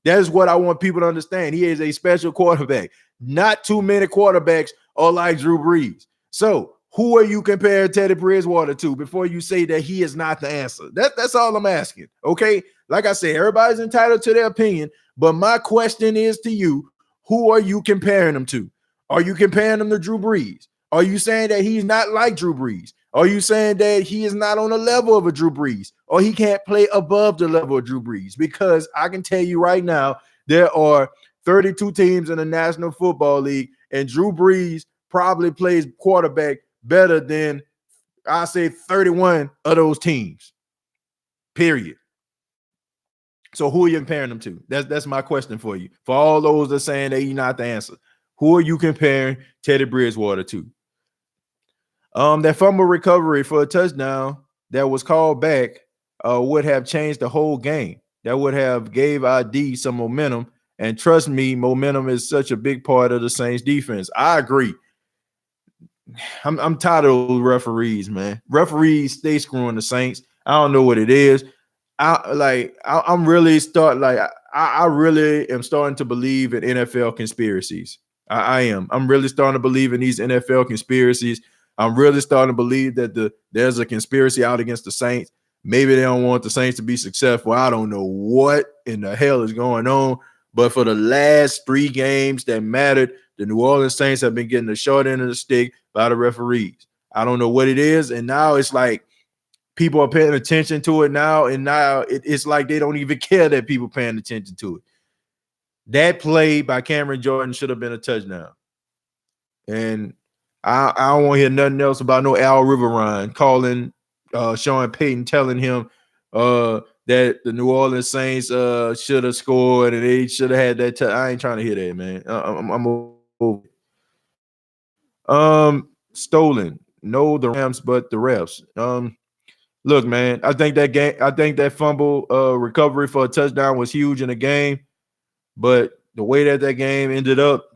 That is what I want people to understand. He is a special quarterback. Not too many quarterbacks are like Drew Brees. So who are you comparing Teddy Bridgewater to before you say that he is not the answer? That's all I'm asking. Okay. Like I said, everybody's entitled to their opinion. But my question is to you, who are you comparing him to? Are you comparing him to Drew Brees? Are you saying that he's not like Drew Brees? Are you saying that he is not on the level of a Drew Brees, or he can't play above the level of Drew Brees? Because I can tell you right now, there are 32 teams in the National Football League, and Drew Brees probably plays quarterback better than, I say, 31 of those teams, period. So who are you comparing them to? That's my question for you. For all those that are saying that he's not the answer, who are you comparing Teddy Bridgewater to? That fumble recovery for a touchdown that was called back would have changed the whole game. That would have gave ID some momentum. And trust me, momentum is such a big part of the Saints defense. I agree. I'm tired of those referees, man. Referees stay screwing the Saints. I don't know what it is. I'm really I really am starting to believe in NFL conspiracies. I am. I'm really starting to believe in these NFL conspiracies. I'm really starting to believe that there's a conspiracy out against the Saints. Maybe they don't want the Saints to be successful. I don't know what in the hell is going on. But for the last 3 games that mattered, the New Orleans Saints have been getting the short end of the stick by the referees. I don't know what it is. And now it's like people are paying attention to it now. And now it's like they don't even care that people are paying attention to it. That play by Cameron Jordan should have been a touchdown. And I don't want to hear nothing else about no Al Riverine calling Sean Payton, telling him that the New Orleans Saints should have scored and they should have had that. I ain't trying to hear that, man. I'm over. Stolen. No, the Rams, but the refs. Look, man, I think that fumble recovery for a touchdown was huge in the game, but the way that game ended up,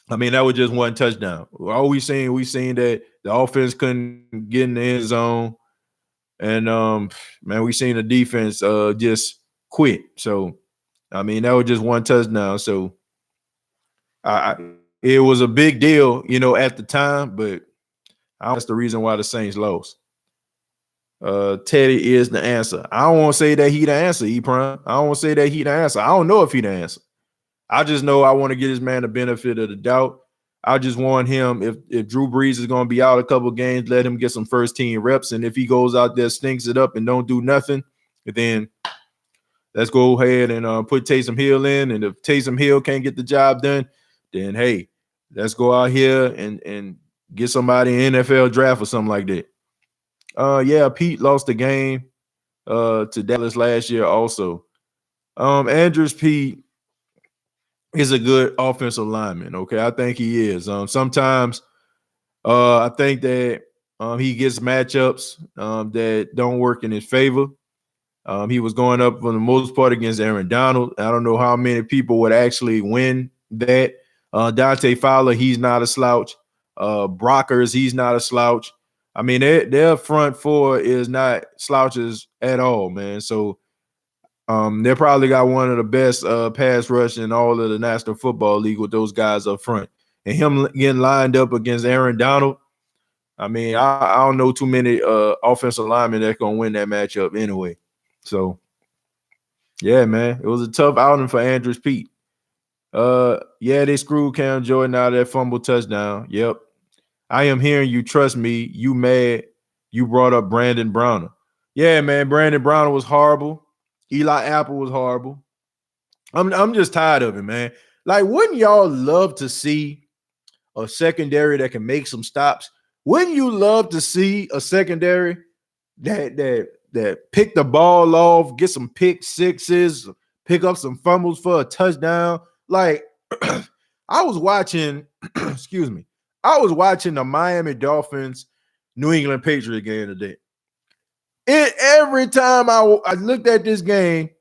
I mean, that was just one touchdown. All we seen that the offense couldn't get in the end zone, and man, we seen the defense just quit. So, I mean, that was just one touchdown. So, it was a big deal, at the time, but that's the reason why the Saints lost. Teddy is the answer. I don't want to say that he the answer, E-Prime. I don't want to say that he the answer. I don't know if he the answer. I just know I want to give this man the benefit of the doubt. I just want him, if Drew Brees is going to be out a couple of games, let him get some first-team reps. And if he goes out there, stinks it up, and don't do nothing, then let's go ahead and put Taysom Hill in. And if Taysom Hill can't get the job done, then, hey, let's go out here and get somebody in NFL draft or something like that. Yeah, Pete lost the game to Dallas last year also. Andrews Pete is a good offensive lineman. Okay, I think he is. Sometimes I think that he gets matchups that don't work in his favor. He was going up for the most part against Aaron Donald. I don't know how many people would actually win that. Dante Fowler, he's not a slouch. Brockers, he's not a slouch. I mean, their front four is not slouches at all, man. So they probably got one of the best pass rush in all of the National Football League with those guys up front. And him getting lined up against Aaron Donald, I mean, I don't know too many offensive linemen that's going to win that matchup anyway. So, yeah, man, it was a tough outing for Andrews Pete. Yeah, they screwed Cam Jordan out of that fumble touchdown. Yep. I am hearing you. Trust me. You mad. You brought up Brandon Browner. Yeah, man, Brandon Browner was horrible. Eli Apple was horrible. I'm just tired of it, man. Like, wouldn't y'all love to see a secondary that can make some stops? Wouldn't you love to see a secondary that pick the ball off, get some pick sixes, pick up some fumbles for a touchdown? Like, I was watching, excuse me, I was watching the Miami Dolphins New England Patriots game today. Every time I looked at this game,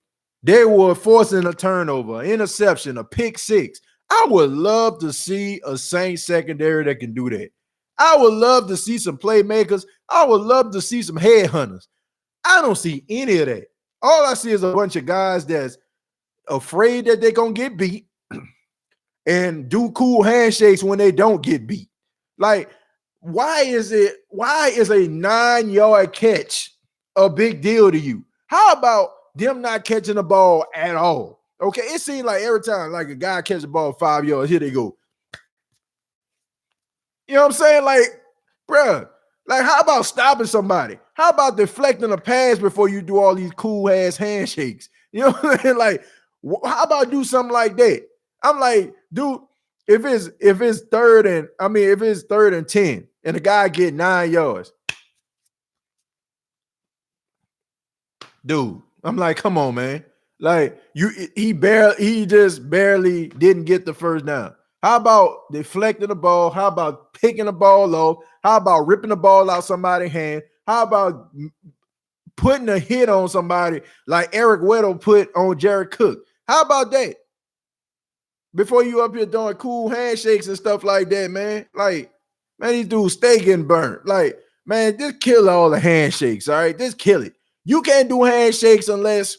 they were forcing a turnover, an interception, a pick six. I would love to see a Saints secondary that can do that. I would love to see some playmakers. I would love to see some headhunters. I don't see any of that. All I see is a bunch of guys that's afraid that they're going to get beat and do cool handshakes when they don't get beat. Like, why is a 9-yard catch a big deal to you? How about them not catching the ball at all? Okay, it seems like every time like a guy catches the ball 5 yards, here they go. You know what I'm saying? Like, bruh, like, how about stopping somebody? How about deflecting a pass before you do all these cool ass handshakes? You know what I'm saying? Like, how about do something like that? I'm like, dude, if it's third and 10 and the guy get 9 yards, dude, I'm like, come on, man. Like, he just barely didn't get the first down. How about deflecting the ball? How about picking the ball off? How about ripping the ball out somebody's hand? How about putting a hit on somebody like Eric Weddle put on Jared Cook? How about that? Before you up here doing cool handshakes and stuff like that, man. Like, man, these dudes stay getting burnt. Like, man, just kill all the handshakes, all right? Just kill it. You can't do handshakes unless,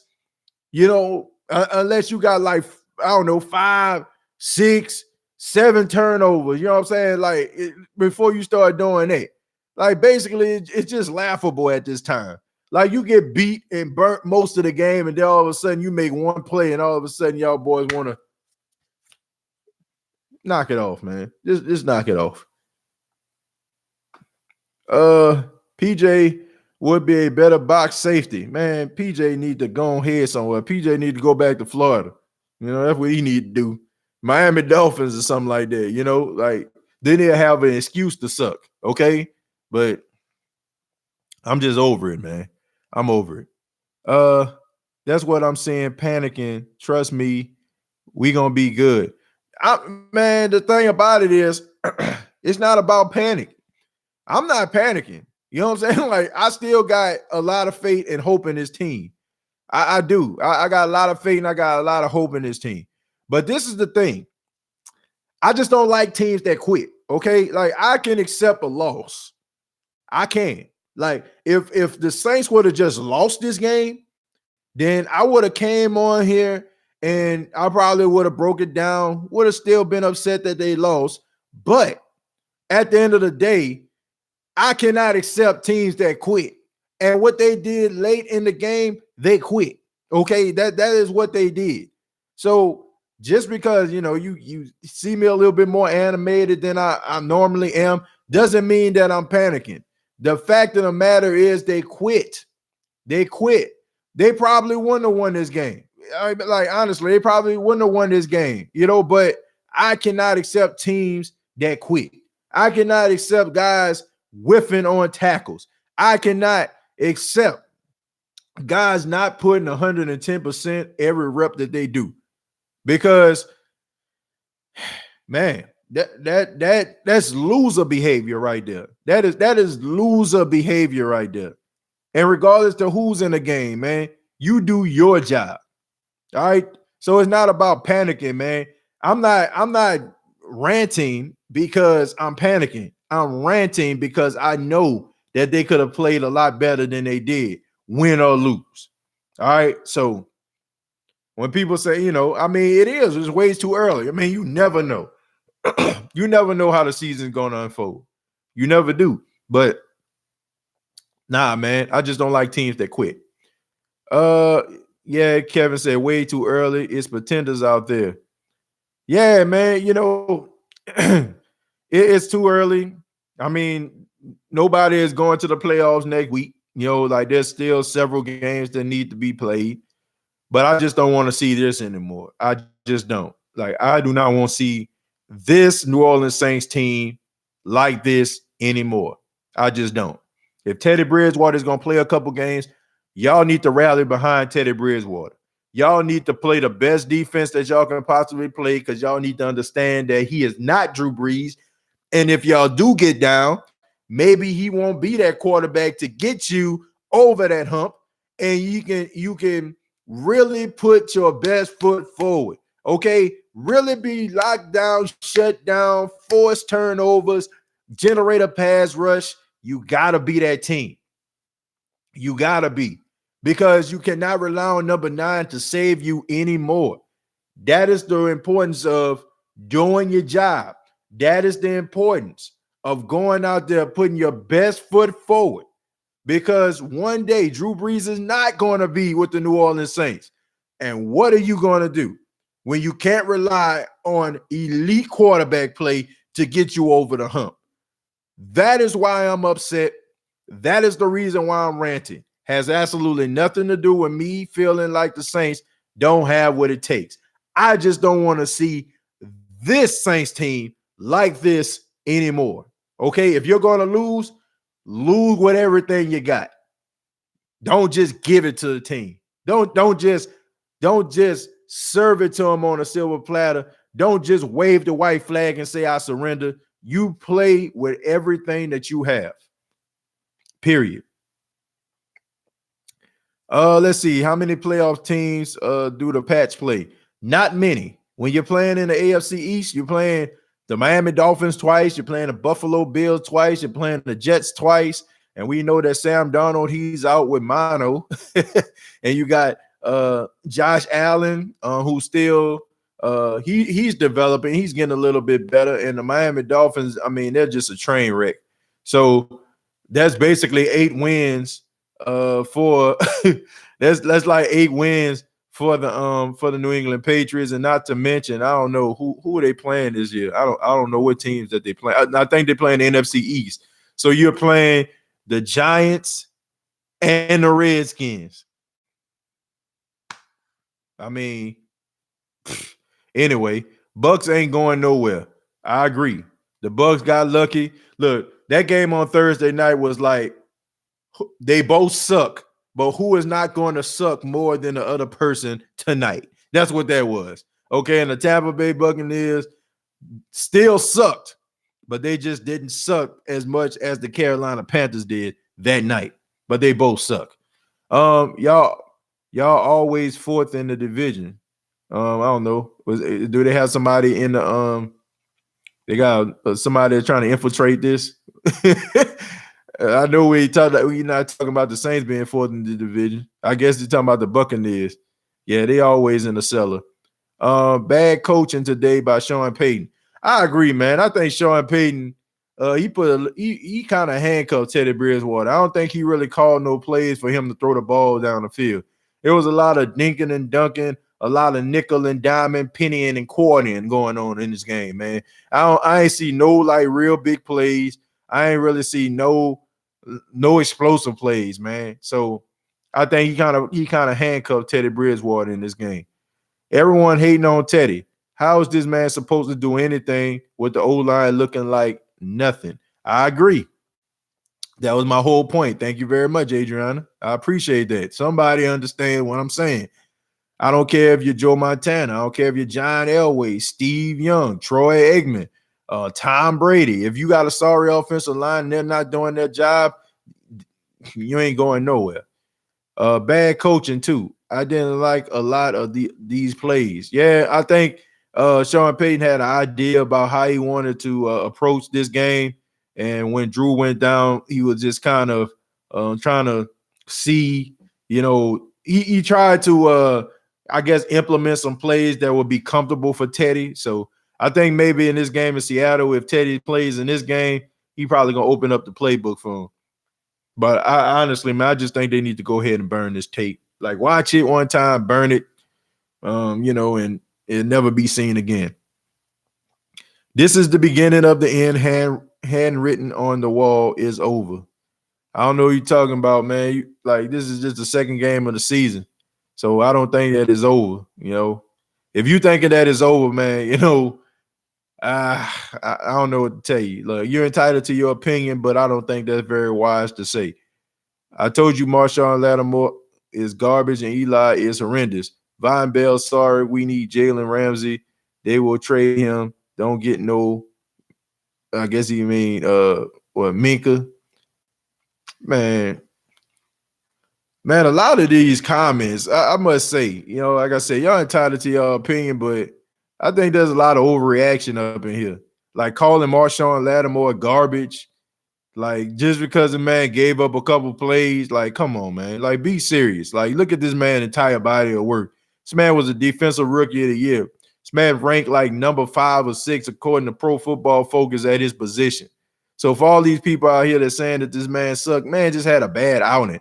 unless you got like, I don't know, 5, 6, 7 turnovers. You know what I'm saying? Like, before you start doing that. Like, basically, it's just laughable at this time. Like, you get beat and burnt most of the game, and then all of a sudden you make one play, and all of a sudden y'all boys want to knock it off, man. Just knock it off. PJ would be a better box safety. Man, PJ need to go ahead somewhere. PJ need to go back to Florida. You know, that's what he need to do. Miami Dolphins or something like that, you know, like then they'll have an excuse to suck, okay? But I'm just over it, man. I'm over it. That's what I'm saying, panicking. Trust me, we gonna be good. Man, the thing about it is, it's not about panic. I'm not panicking. You know what I'm saying? Like, I still got a lot of faith and hope in this team. I do. I got a lot of faith and I got a lot of hope in this team. But this is the thing. I just don't like teams that quit. Okay. Like, I can accept a loss. I can. Like, if the Saints would have just lost this game, then I would have came on here and I probably would have broke it down, would have still been upset that they lost. But at the end of the day, I cannot accept teams that quit. And what they did late in the game, they quit. Okay, that is what they did. So just because, you know, you see me a little bit more animated than I normally am, doesn't mean that I'm panicking. The fact of the matter is they quit. They quit. They probably wouldn't have won this game. Like, honestly, they probably wouldn't have won this game, you know, but I cannot accept teams that quit. I cannot accept guys whiffing on tackles. I cannot accept guys not putting 110% every rep that they do, because, man, that's loser behavior right there. That is loser behavior right there. And regardless to who's in the game, man, you do your job. All right. So it's not about panicking, man. I'm not ranting because I'm panicking. I'm ranting because I know that they could have played a lot better than they did, win or lose. All right. So when people say, it's way too early. I mean, you never know. You never know how the season's going to unfold. You never do. But nah, man, I just don't like teams that quit. Yeah, Kevin said way too early. It's pretenders out there. Yeah, man, it's too early. I mean, nobody is going to the playoffs next week. Like there's still several games that need to be played. But I just don't want to see this anymore. I just don't. Like, I do not want to see this New Orleans Saints team like this anymore. I just don't. If Teddy Bridgewater is going to play a couple games, y'all need to rally behind Teddy Bridgewater. Y'all need to play the best defense that y'all can possibly play because y'all need to understand that he is not Drew Brees. And if y'all do get down, maybe he won't be that quarterback to get you over that hump. And you can really put your best foot forward. Okay? Really be locked down, shut down, force turnovers, generate a pass rush. You got to be that team. You got to be. Because you cannot rely on number 9 to save you anymore. That is the importance of doing your job. That is the importance of going out there, putting your best foot forward. Because one day Drew Brees is not going to be with the New Orleans Saints. And what are you going to do when you can't rely on elite quarterback play to get you over the hump? That is why I'm upset. That is the reason why I'm ranting. Has absolutely nothing to do with me feeling like the Saints don't have what it takes. I just don't want to see this Saints team like this anymore. Okay, if you're going to lose with everything you got. Don't just give it to the team. Don't just serve it to them on a silver platter. Don't just wave the white flag and say I surrender. You play with everything that you have. Period. Let's see. How many playoff teams do the Pats play? Not many. When you're playing in the AFC East, you're playing the Miami Dolphins twice. You're playing the Buffalo Bills twice. You're playing the Jets twice. And we know that Sam Darnold, he's out with mono. And you got Josh Allen, who's still he's developing. He's getting a little bit better. And the Miami Dolphins, I mean, they're just a train wreck. So that's basically 8 wins for that's like 8 wins for the New England Patriots, and not to mention, I don't know who are they playing this year. I don't know what teams that they play. I think they're playing the NFC East. So you're playing the Giants and the Redskins. I mean, anyway, Bucks ain't going nowhere. I agree. The Bucks got lucky. Look, that game on Thursday night was like they both suck. But who is not going to suck more than the other person tonight? That's what that was. Okay, and the Tampa Bay Buccaneers still sucked, but they just didn't suck as much as the Carolina Panthers did that night. But they both suck. Y'all always 4th in the division. I don't know. Do they have somebody in the they got somebody that's trying to infiltrate this? I know we're not talking about the Saints being 4th in the division. I guess they're talking about the Buccaneers. Yeah, they always in the cellar. Bad coaching today by Sean Payton. I agree, man. I think Sean Payton, he kind of handcuffed Teddy Bridgewater. I don't think he really called no plays for him to throw the ball down the field. There was a lot of dinking and dunking, a lot of nickel and diamond, pennying and quartering going on in this game, man. I ain't see no like real big plays. I ain't really see no explosive plays, man. So I think he kind of handcuffed Teddy Bridgewater in this game. Everyone hating on Teddy. How is this man supposed to do anything with the O-line looking like nothing? I agree. That was my whole point. Thank you very much, Adriana. I appreciate that. Somebody understand what I'm saying. I don't care if you're Joe Montana. I don't care if you're John Elway, Steve Young, Troy Aikman, Tom Brady. If you got a sorry offensive line and they're not doing their job, you ain't going nowhere. Bad coaching too. I didn't like a lot of these plays. Yeah, I think Sean Payton had an idea about how he wanted to approach this game, And when Drew went down, he was just kind of trying to see, he tried to, I guess, implement some plays that would be comfortable for Teddy. So I think maybe in this game in Seattle, if Teddy plays in this game, he probably going to open up the playbook for him. But I honestly, man, I just think they need to go ahead and burn this tape. Like, watch it one time, burn it, and it'll never be seen again. This is the beginning of the end. Handwritten on the wall is over. I don't know what you're talking about, man. This is just the second game of the season. So I don't think that is over, If you thinking that is over, man, I don't know what to tell you. Look, you're entitled to your opinion, but I don't think that's very wise to say. I told you Marshawn Lattimore is garbage and Eli is horrendous. Von Bell, sorry, we need Jalen Ramsey. They will trade him. Don't get no, I guess you mean Minka. Man, a lot of these comments, I must say, like I said, y'all entitled to your opinion, but I think there's a lot of overreaction up in here. Like calling Marshawn Lattimore garbage, like just because the man gave up a couple plays, like, come on, man. Like, be serious. Like, look at this man's entire body of work. This man was a defensive rookie of the year. This man ranked like number 5 or 6 according to Pro Football Focus at his position. So for all these people out here that's saying that this man sucked, man just had a bad outing.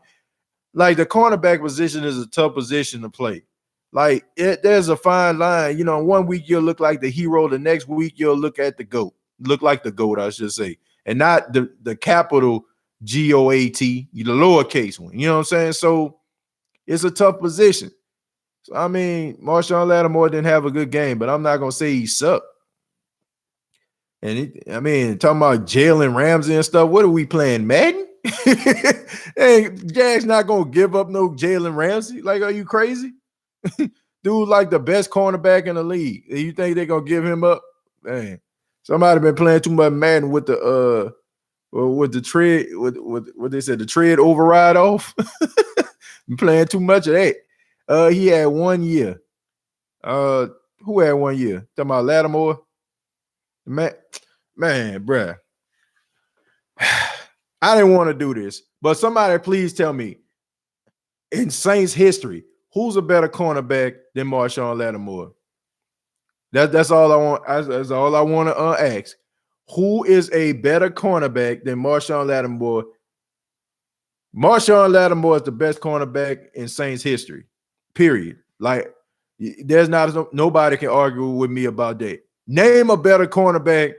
Like, the cornerback position is a tough position to play. Like, there's a fine line. One week you'll look like the hero. The next week you'll look like the GOAT, I should say. And not the capital GOAT, the lowercase one. You know what I'm saying? So it's a tough position. So, I mean, Marshawn Lattimore didn't have a good game, but I'm not going to say he sucked. And talking about Jalen Ramsey and stuff, what are we playing, Madden? Hey, Jack's not going to give up no Jalen Ramsey. Like, are you crazy? Dude, like the best cornerback in the league. You think they're going to give him up? Man, somebody been playing too much Madden with the tread, with what they said, the tread override off. Been playing too much of that. He had 1 year. Who had 1 year? Talking about Lattimore? Man, bruh. I didn't want to do this, but somebody please tell me, in Saints history, who's a better cornerback than Marshawn Lattimore? That's all I want. That's all I want to ask. Who is a better cornerback than Marshawn Lattimore? Marshawn Lattimore is the best cornerback in Saints history, period. Like, there's nobody can argue with me about that. Name a better cornerback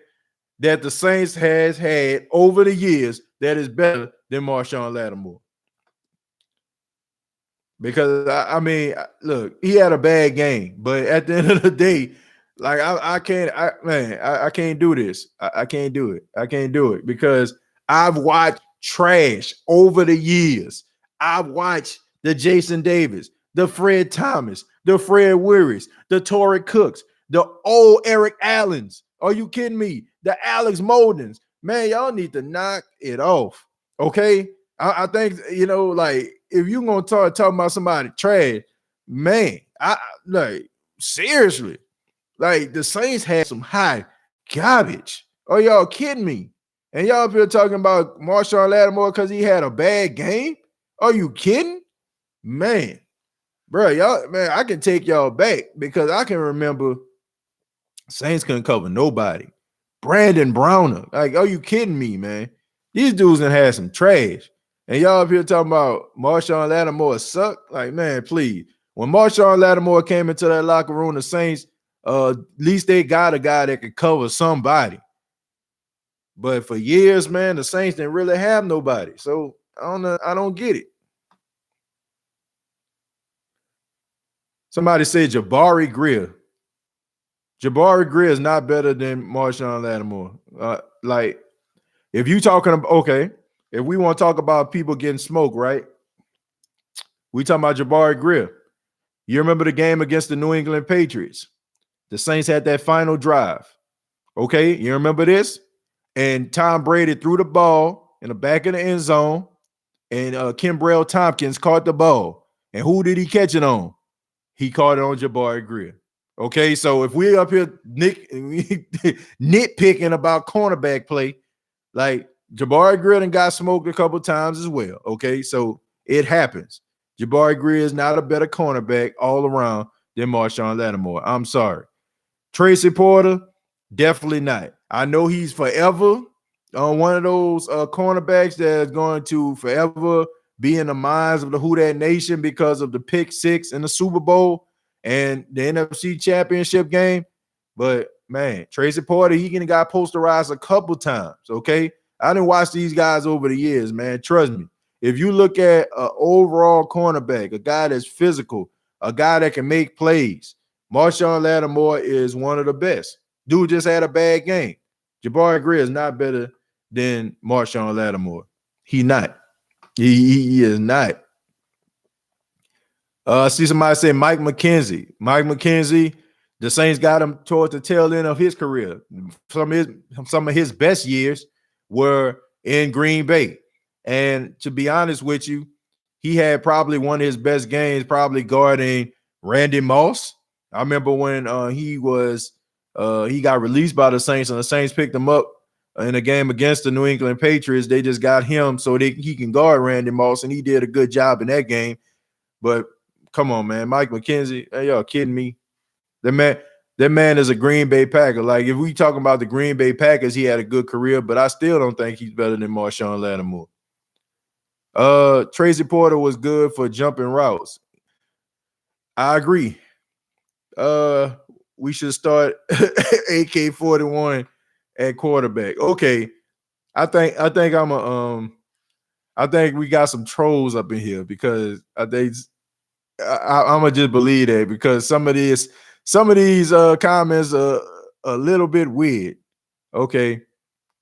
that the Saints has had over the years that is better than Marshawn Lattimore. Because, look, he had a bad game, but at the end of the day, like, I can't do this. I can't do it. I can't do it because I've watched trash over the years. I've watched the Jason Davis, the Fred Thomas, the Fred Wearies, the Torrey Cooks, the old Eric Allens. Are you kidding me? The Alex Moldens. Man, y'all need to knock it off. Okay? I think, like, if you're going to talk about somebody trash, man, seriously. Like, the Saints had some high garbage. Are y'all kidding me? And y'all been talking about Marshawn Lattimore because he had a bad game? Are you kidding? Man, bro, I can take y'all back because I can remember Saints couldn't cover nobody. Brandon Browner. Like, are you kidding me, man? These dudes done had some trash. And y'all up here talking about Marshawn Lattimore suck? Like, man, please. When Marshawn Lattimore came into that locker room, the Saints, at least they got a guy that could cover somebody. But for years, man, the Saints didn't really have nobody. So I don't get it. Somebody said Jabari Greer. Jabari Greer is not better than Marshawn Lattimore. Like, if you talking about, okay, if we want to talk about people getting smoked, right? We talking about Jabari Greer. You remember the game against the New England Patriots? The Saints had that final drive. Okay, you remember this? And Tom Brady threw the ball in the back of the end zone, and Kimbrell Tompkins caught the ball. And who did he catch it on? He caught it on Jabari Greer. Okay, so if we're up here nitpicking about cornerback play, Like Jabari Greer done got smoked a couple times as well. Okay, so it happens. Jabari Greer is not a better cornerback all around than Marshawn Lattimore. I'm sorry. Tracy Porter, definitely not. I know he's forever on one of those cornerbacks that's going to forever be in the minds of the Who Dat Nation because of the pick six in the Super Bowl and the NFC Championship game. But man, Tracy Porter, he got posterized a couple times. Okay, I didn't watch these guys over the years, man. Trust me. If you look at an overall cornerback, a guy that's physical, a guy that can make plays, Marshawn Lattimore is one of the best. Dude just had a bad game. Jabari Greer is not better than Marshawn Lattimore. He not. He is not. I see somebody say Mike McKenzie. Mike McKenzie, the Saints got him towards the tail end of his career. Some of his best years were in Green Bay. And to be honest with you, he had probably one of his best games, probably guarding Randy Moss. I remember when he got released by the Saints, and the Saints picked him up in a game against the New England Patriots. They just got him so he can guard Randy Moss, and he did a good job in that game. But come on, man, Mike McKenzie, are y'all kidding me? That man is a Green Bay Packer. Like, if we talking about the Green Bay Packers, he had a good career, but I still don't think he's better than Marshawn Lattimore. Tracy Porter was good for jumping routes. I agree. We should start AK-41 at quarterback. Okay. I think we got some trolls up in here because I'm gonna just believe that because some of these comments are a little bit weird. Okay.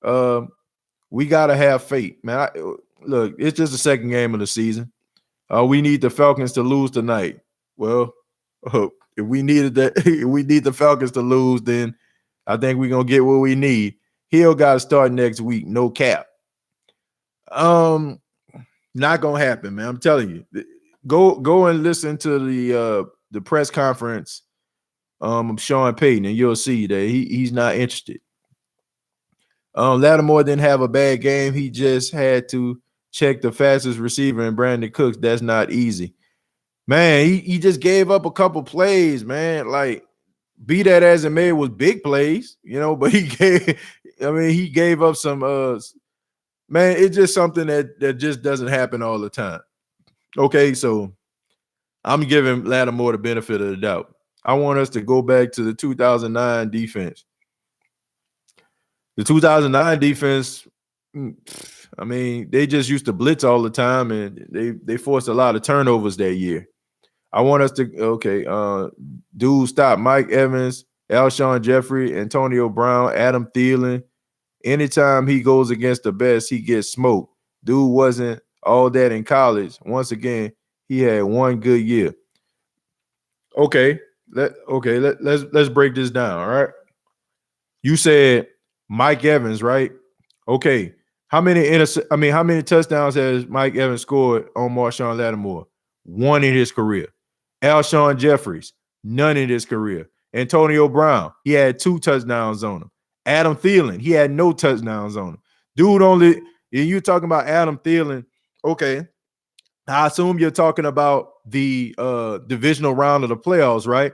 We gotta have faith, man. Look, it's just the second game of the season. We need the Falcons to lose tonight. Well, if we need the Falcons to lose, then I think we're gonna get what we need. Hill got to start next week, no cap. Not gonna happen, man. I'm telling you. Go and listen to the press conference of Sean Payton, and you'll see that he's not interested. Lattimore didn't have a bad game. He just had to check the fastest receiver in Brandon Cooks. That's not easy. Man, he just gave up a couple plays, man. Like, be that as it may, it was big plays, but he gave up some man, it's just something that just doesn't happen all the time. Okay, so I'm giving Lattimore the benefit of the doubt. I want us to go back to the 2009 defense. The 2009 defense, they just used to blitz all the time, and they forced a lot of turnovers that year. I want us to, dude, stop. Mike Evans, Alshon Jeffrey, Antonio Brown, Adam Thielen. Anytime he goes against the best, he gets smoked. Dude wasn't all that in college. Once again, he had one good year. Okay, let's break this down. All right. You said Mike Evans, right? Okay. How many touchdowns has Mike Evans scored on Marshawn Lattimore? One in his career. Alshon Jeffries, none in his career. Antonio Brown, he had 2 touchdowns on him. Adam Thielen, he had no touchdowns on him. Dude, you're talking about Adam Thielen. Okay. I assume you're talking about the divisional round of the playoffs, right?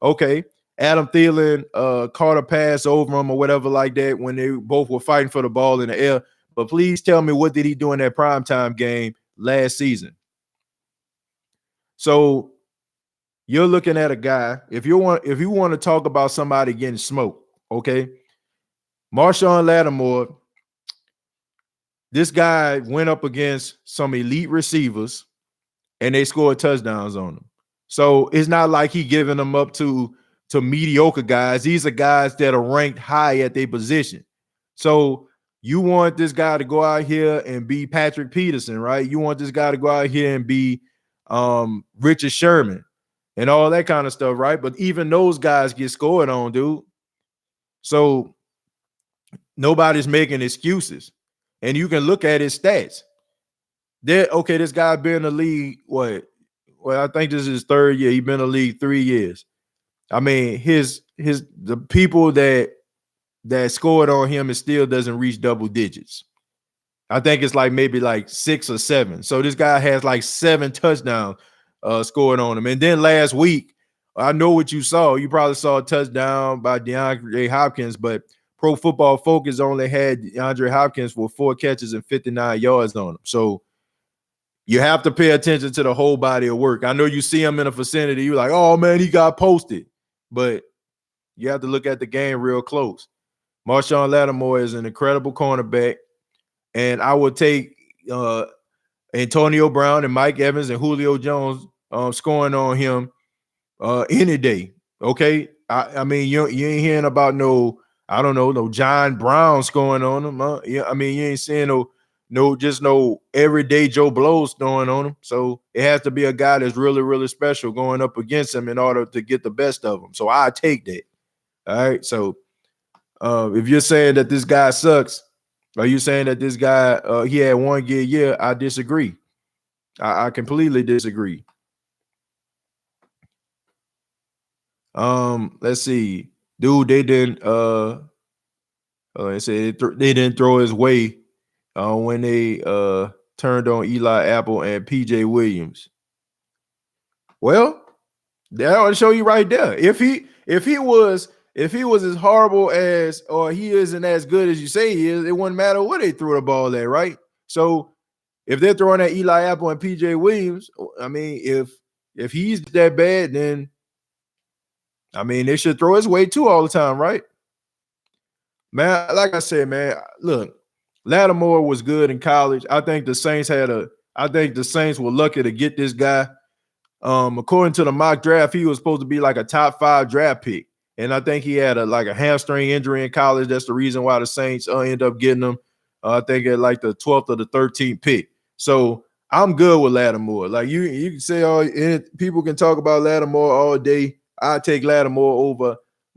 Okay. Adam Thielen caught a pass over him or whatever like that when they both were fighting for the ball in the air. But please tell me, what did he do in that primetime game last season? So you're looking at a guy, if you want to talk about somebody getting smoked, okay? Marshawn Lattimore, this guy went up against some elite receivers and they scored touchdowns on him. So it's not like he giving them up to mediocre guys. These are guys that are ranked high at their position. So you want this guy to go out here and be Patrick Peterson, right? You want this guy to go out here and be Richard Sherman and all that kind of stuff, right? But even those guys get scored on, dude. So nobody's making excuses. And you can look at his stats. This guy been in the league, what? Well, I think this is his 3rd year. He's been in the league 3 years. I mean, the people that that scored on him and still doesn't reach double digits. I think it's like maybe like 6 or 7. So this guy has like 7 touchdowns scored on him. And then last week, I know what you saw. You probably saw a touchdown by DeAndre Hopkins, but Pro Football Focus only had DeAndre Hopkins for 4 catches and 59 yards on him. So you have to pay attention to the whole body of work. I know you see him in a vicinity. You're like, oh, man, he got posted. But you have to look at the game real close. Marshawn Lattimore is an incredible cornerback. And I would take Antonio Brown and Mike Evans and Julio Jones scoring on him any day. Okay. I mean, you ain't hearing about no John Brown scoring on him. Yeah, I mean, you ain't seeing no everyday Joe Blows throwing on him. So it has to be a guy that's really, really special going up against him in order to get the best of him. So I take that. All right. So if you're saying that this guy sucks, are you saying that this guy he had one good year? I disagree. I completely disagree. Let's see. Dude, they didn't they didn't throw his way when they turned on Eli Apple and PJ Williams. Well, that ought to show you right there. If he was as horrible as, or he isn't as good as you say he is, it wouldn't matter where they threw the ball at, right? So if they're throwing at Eli Apple and PJ Williams, I mean, if he's that bad, then I mean they should throw his way too all the time, right? Man, like I said, man, look, Lattimore was good in college. I think the Saints were lucky to get this guy. According to the mock draft, he was supposed to be like a top 5 draft pick. And I think he had a hamstring injury in college. That's the reason why the Saints end up getting him. I think at like the 12th or the 13th pick. So I'm good with Lattimore. Like you can say people can talk about Lattimore all day. I take Lattimore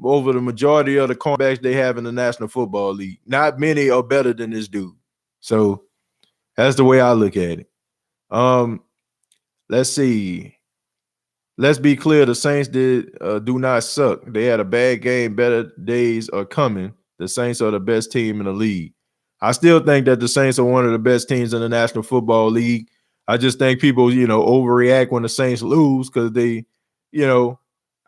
over the majority of the cornerbacks they have in the National Football League. Not many are better than this dude. So that's the way I look at it. Let's see. Let's be clear, the Saints do not suck. They had a bad game. Better days are coming. The Saints are the best team in the league. I still think that the Saints are one of the best teams in the National Football League. I just think people, overreact when the Saints lose because they, I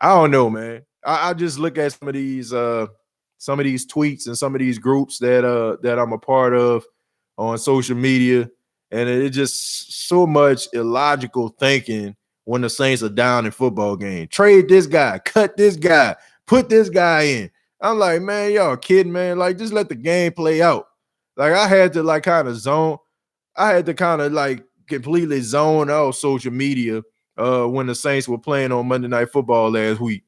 don't know, man. I just look at some of these tweets and some of these groups that I'm a part of on social media, and it's just so much illogical thinking when the Saints are down in football game. Trade this guy, cut this guy, put this guy in. I'm like, man, y'all kidding, man. Like, just let the game play out. Like, I had to completely zone out social media when the Saints were playing on Monday Night Football last week.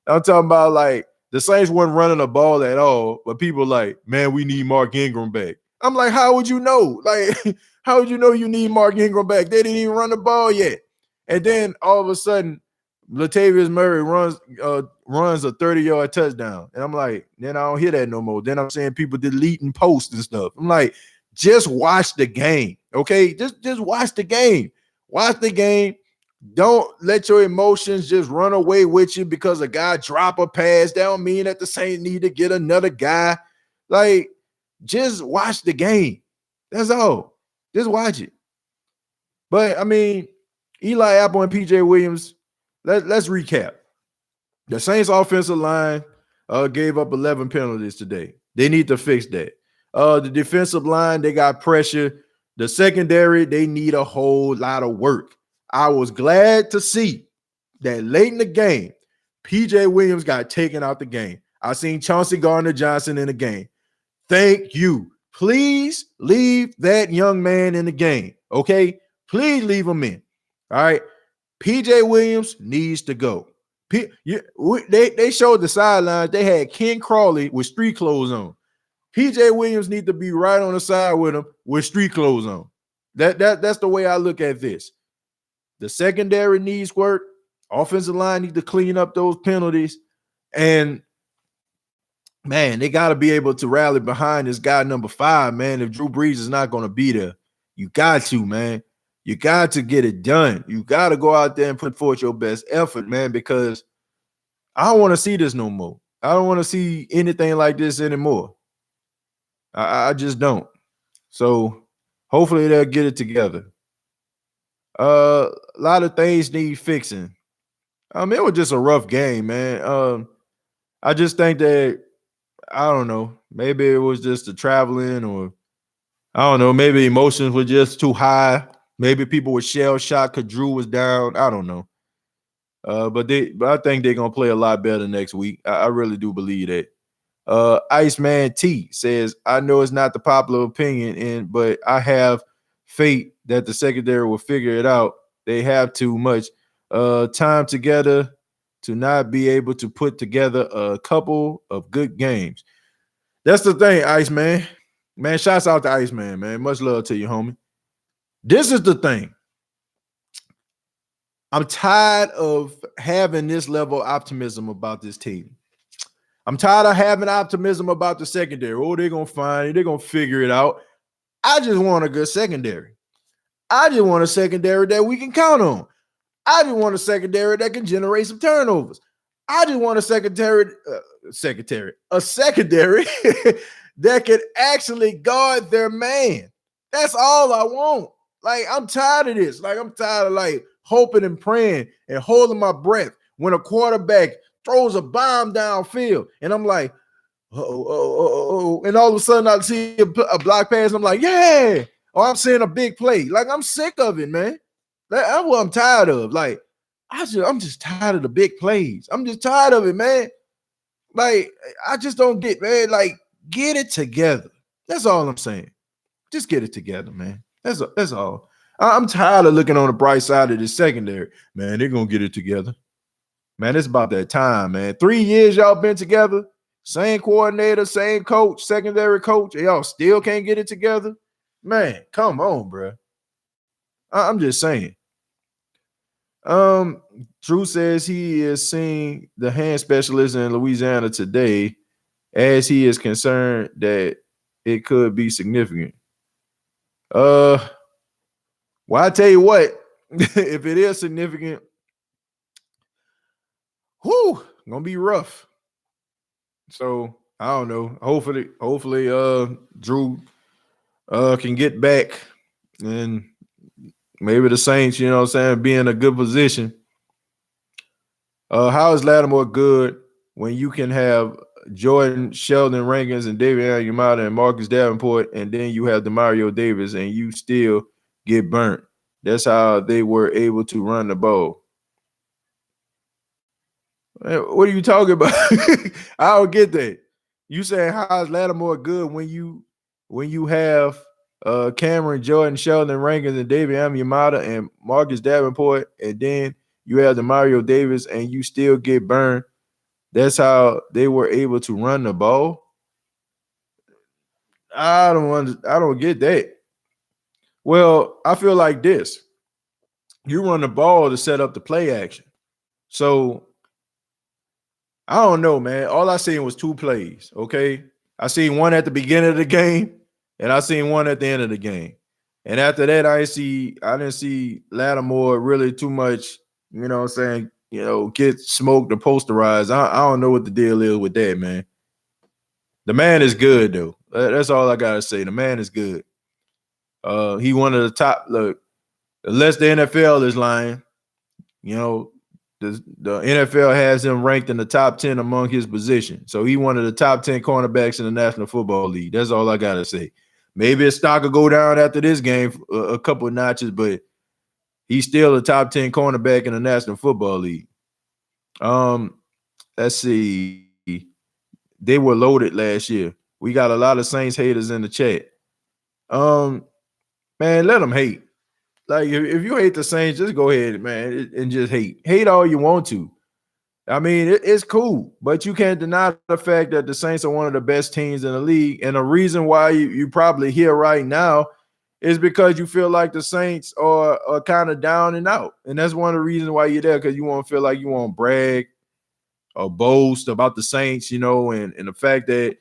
I'm talking about like the Saints weren't running the ball at all, but people like, man, we need Mark Ingram back. I'm like, how would you know? Like, how would you know you need Mark Ingram back? They didn't even run the ball yet. And then all of a sudden, Latavius Murray runs a 30-yard touchdown. And I'm like, then I don't hear that no more. Then I'm saying people deleting posts and stuff. I'm like, just watch the game, okay? Just watch the game. Watch the game. Don't let your emotions just run away with you because a guy drop a pass. That don't mean that the Saints need to get another guy. Like, just watch the game. That's all. Just watch it. But, I mean, Eli Apple and PJ Williams, let's recap. The Saints offensive line gave up 11 penalties today. They need to fix that. The defensive line, they got pressure. The secondary, they need a whole lot of work. I was glad to see that late in the game, PJ Williams got taken out the game. I seen Chauncey Gardner-Johnson in the game. Thank you. Please leave that young man in the game, okay? Please leave him in. All right, PJ Williams needs to go. They showed the sidelines. They had Ken Crawley with street clothes on. PJ Williams need to be right on the side with him with street clothes on. That's the way I look at this. The secondary needs work. Offensive line need to clean up those penalties. And, man, they got to be able to rally behind this guy number 5, man. If Drew Brees is not going to be there, you got to, man. You got to get it done. You got to go out there and put forth your best effort, man, because I don't want to see this no more. I don't want to see anything like this anymore. I just don't. So hopefully they'll get it together. A lot of things need fixing. It was just a rough game, man. I just think that I don't know. Maybe it was just the traveling, or I don't know. Maybe emotions were just too high. Maybe people were shell shocked because Drew was down. I don't know. But I think they're gonna play a lot better next week. I really do believe that. Iceman T says, I know it's not the popular opinion, but I have faith that the secondary will figure it out. They have too much time together to not be able to put together a couple of good games. That's the thing, Iceman. Man, shouts out to Iceman, man. Much love to you, homie. This is the thing. I'm tired of having this level of optimism about this team. I'm tired of having optimism about the secondary. Oh, they're going to find it. They're going to figure it out. I just want a good secondary. I just want a secondary that we can count on. I just want a secondary that can generate some turnovers. I just want a secondary that could actually guard their man. That's all I want. Like, I'm tired of this. Like, I'm tired of like hoping and praying and holding my breath when a quarterback throws a bomb downfield. And I'm like, and all of a sudden I see a block pass. I'm like, yeah. Or I'm seeing a big play. Like, I'm sick of it, man. That's what I'm tired of. Like, I'm just tired of the big plays. I'm just tired of it, man. Like, I just don't get, man. Like, get it together. That's all I'm saying. Just get it together, man. That's all. I'm tired of looking on the bright side of the secondary. Man, they're going to get it together. Man, it's about that time, man. 3 years y'all been together. Same coordinator, same coach, secondary coach. And y'all still can't get it together. Man, come on, bro. I'm just saying. Drew says he is seeing the hand specialist in Louisiana today, as he is concerned that it could be significant. Well, I tell you what, if it is significant, gonna be rough. So I don't know. Hopefully, Drew can get back, and maybe the Saints, you know what I'm saying, be in a good position. How is Lattimore good when you can have Jordan, Sheldon Rankins, and David Onyemata and Marcus Davenport, and then you have Demario Davis, and you still get burnt? That's how they were able to run the ball. What are you talking about? I don't get that. You saying how is Lattimore good when you have Cameron, Jordan, Sheldon Rankins, and David Onyemata and Marcus Davenport, and then you have Demario Davis, and you still get burned? That's how they were able to run the ball. I don't get that. Well, I feel like this. You run the ball to set up the play action. So I don't know, man. All I seen was 2 plays. Okay. I seen one at the beginning of the game, and I seen one at the end of the game. And after that, I didn't see Lattimore really too much, you know what I'm saying, get smoked or posterized. I don't know what the deal is with that, man. The man is good, though. That's all I gotta say. The man is good. He one of the top. Look, unless the NFL is lying, the NFL has him ranked in the top 10 among his position. So he one of the top 10 cornerbacks in the National Football League. That's all I gotta say. Maybe his stock will go down after this game a couple of notches, but he's still a top 10 cornerback in the National Football League. Let's see. They were loaded last year. We got a lot of Saints haters in the chat. Man, let them hate. Like, if you hate the Saints, just go ahead, man, and just hate. Hate all you want to. I mean, it's cool, but you can't deny the fact that the Saints are one of the best teams in the league. And the reason why you probably here right now is because you feel like the Saints are kind of down and out. And that's one of the reasons why you're there, because you won't feel like you won't brag or boast about the Saints, and the fact that,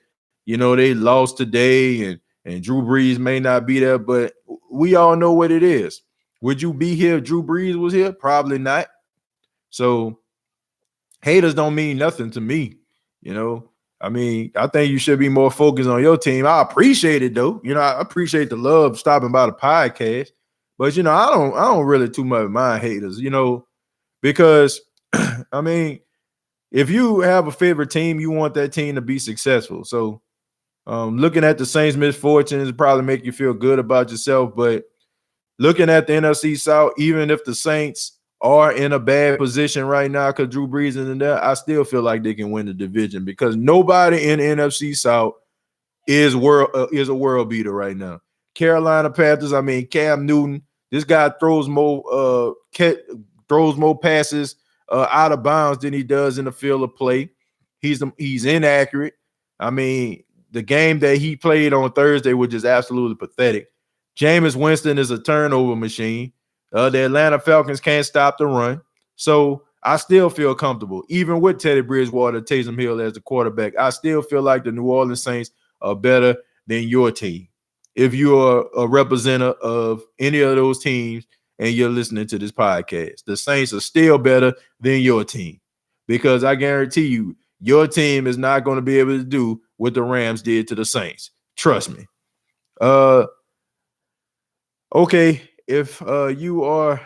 they lost today and Drew Brees may not be there, but we all know what it is. Would you be here if Drew Brees was here? Probably not. So haters don't mean nothing to me. You know, I mean, I think you should be more focused on your team. I appreciate it though. You know, I appreciate the love stopping by the podcast. But you know, I don't really too much mind haters, you know, because I mean, if you have a favorite team, you want that team to be successful. So looking at the Saints' misfortunes probably make you feel good about yourself. But looking at the NFC South, even if the Saints are in a bad position right now because Drew Brees is in there, I still feel like they can win the division because nobody in the NFC South is a world beater right now. Carolina Panthers, I mean Cam Newton, this guy throws more passes out of bounds than he does in the field of play. He's inaccurate. I mean, the game that he played on Thursday was just absolutely pathetic. Jameis Winston is a turnover machine. The Atlanta Falcons can't stop the run. So I still feel comfortable. Even with Teddy Bridgewater, Taysom Hill as the quarterback, I still feel like the New Orleans Saints are better than your team. If you're a representative of any of those teams and you're listening to this podcast, the Saints are still better than your team because I guarantee you, your team is not going to be able to do what the Rams did to the Saints. Trust me. Okay, if you are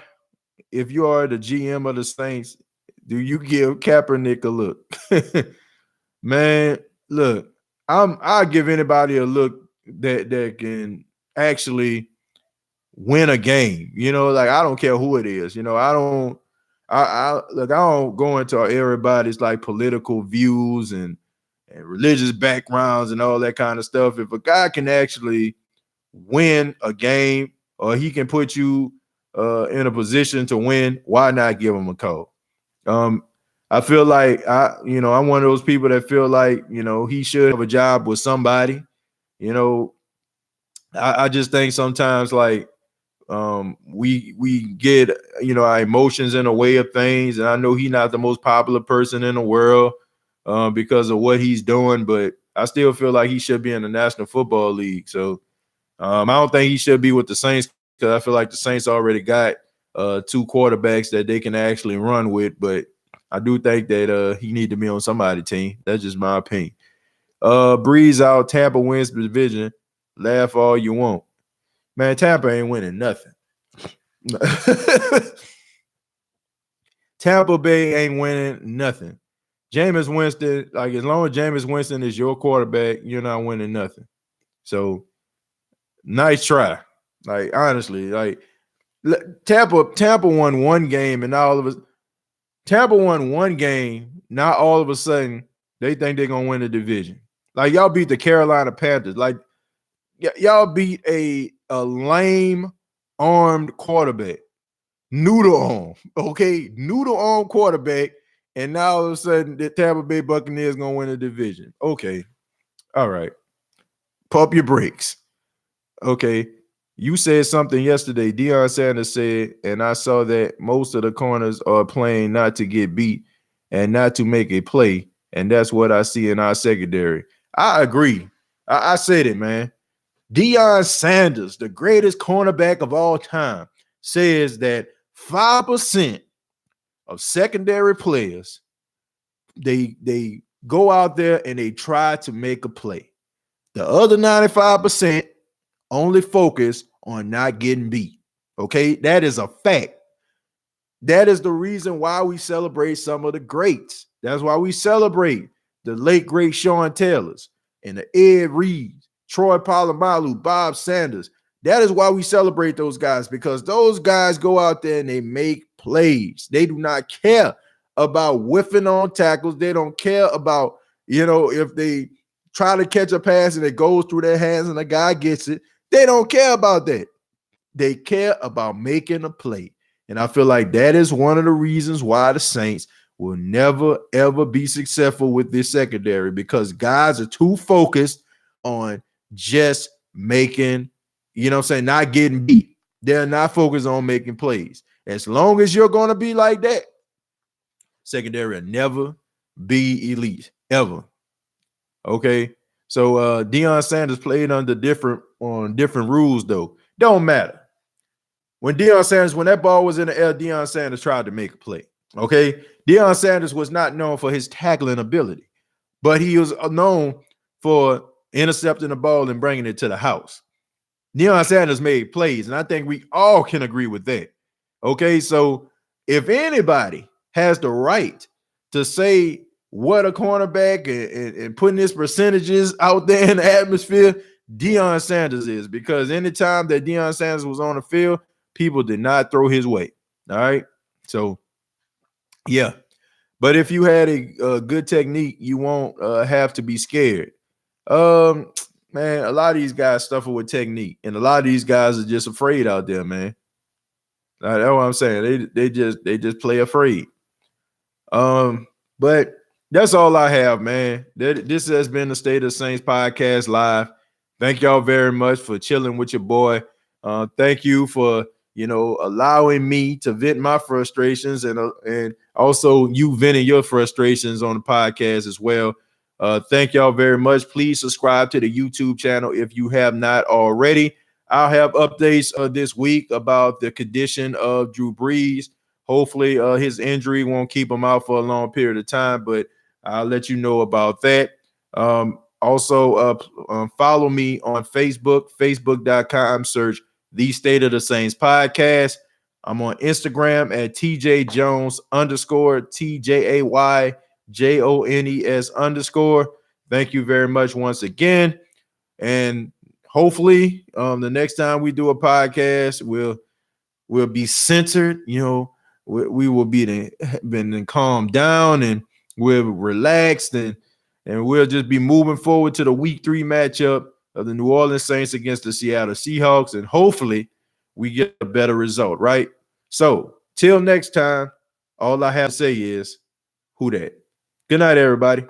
the GM of the Saints, do you give Kaepernick a look? Man, look, I'll give anybody a look that can actually win a game. You know, like I don't care who it is. You know, I don't go into everybody's like political views and religious backgrounds and all that kind of stuff. If a guy can actually win a game or he can put you in a position to win, why not give him a call? I feel like I'm one of those people that feel like, he should have a job with somebody. You know, I just think sometimes like we get, our emotions in the way of things. And I know he's not the most popular person in the world because of what he's doing, but I still feel like he should be in the National Football League. So I don't think he should be with the Saints because I feel like the Saints already got two quarterbacks that they can actually run with. But I do think that he need to be on somebody's team. That's just my opinion. Brees out. Tampa wins the division. Laugh all you want. Man, Tampa ain't winning nothing. Tampa Bay ain't winning nothing. Jameis Winston, like as long as Jameis Winston is your quarterback, you're not winning nothing. So nice try. Like honestly, like Tampa won one game, and now all of us Tampa won one game. Now all of a sudden they think they're gonna win the division. Like y'all beat the Carolina Panthers. Like y'all beat a lame armed quarterback, noodle arm. Okay, noodle arm quarterback, and now all of a sudden the Tampa Bay Buccaneers gonna win the division. Okay, all right, pump your brakes. Okay, you said something yesterday. Deion Sanders said, and I saw that most of the corners are playing not to get beat and not to make a play, and that's what I see in our secondary. I agree. I said it, man. Deion Sanders, the greatest cornerback of all time, says that 5% of secondary players, they go out there and they try to make a play. The other 95% only focus on not getting beat. Okay, that is a fact. That is the reason why we celebrate some of the greats. That's why we celebrate the late great Sean Taylors and the Ed Reeds, Troy Polamalu, Bob Sanders. That is why we celebrate those guys, because those guys go out there and they make plays. They do not care about whiffing on tackles. They don't care about, if they try to catch a pass and it goes through their hands and the guy gets it. They don't care about that. They care about making a play. And I feel like that is one of the reasons why the Saints will never, ever be successful with this secondary, because guys are too focused on just making, not getting beat. They're not focused on making plays. As long as you're going to be like that, secondary will never be elite, ever. Okay? So Deion Sanders played under different rules, though. Don't matter. When that ball was in the air, Deion Sanders tried to make a play. Okay, Deion Sanders was not known for his tackling ability, but he was known for intercepting the ball and bringing it to the house. Deion Sanders made plays, and I think we all can agree with that. Okay, so if anybody has the right to say what a cornerback and putting his percentages out there in the atmosphere, Deion Sanders is, because anytime that Deion Sanders was on the field, people did not throw his way. All right, so yeah. But if you had a good technique, you won't have to be scared. Um, Man, a lot of these guys suffer with technique, and a lot of these guys are just afraid out there, man. That's what I'm saying. They just play afraid. But that's all I have, man. This has been the State of Saints podcast live. Thank y'all very much for chilling with your boy. Thank you for allowing me to vent my frustrations and also you venting your frustrations on the podcast as well. Thank y'all very much. Please subscribe to the YouTube channel if you have not already. I'll have updates this week about the condition of Drew Brees. Hopefully, his injury won't keep him out for a long period of time, but I'll let you know about that. Also, follow me on Facebook, facebook.com, search The State of the Saints Podcast. I'm on Instagram at TJJones _TJAYJONES_. Thank you very much once again. And hopefully, the next time we do a podcast, we'll be centered. We will be been calmed down, and we're relaxed, and we'll just be moving forward to the week 3 matchup of the New Orleans Saints against the Seattle Seahawks, and hopefully we get a better result, right? So till next time, all I have to say is, who dat? Good night, everybody.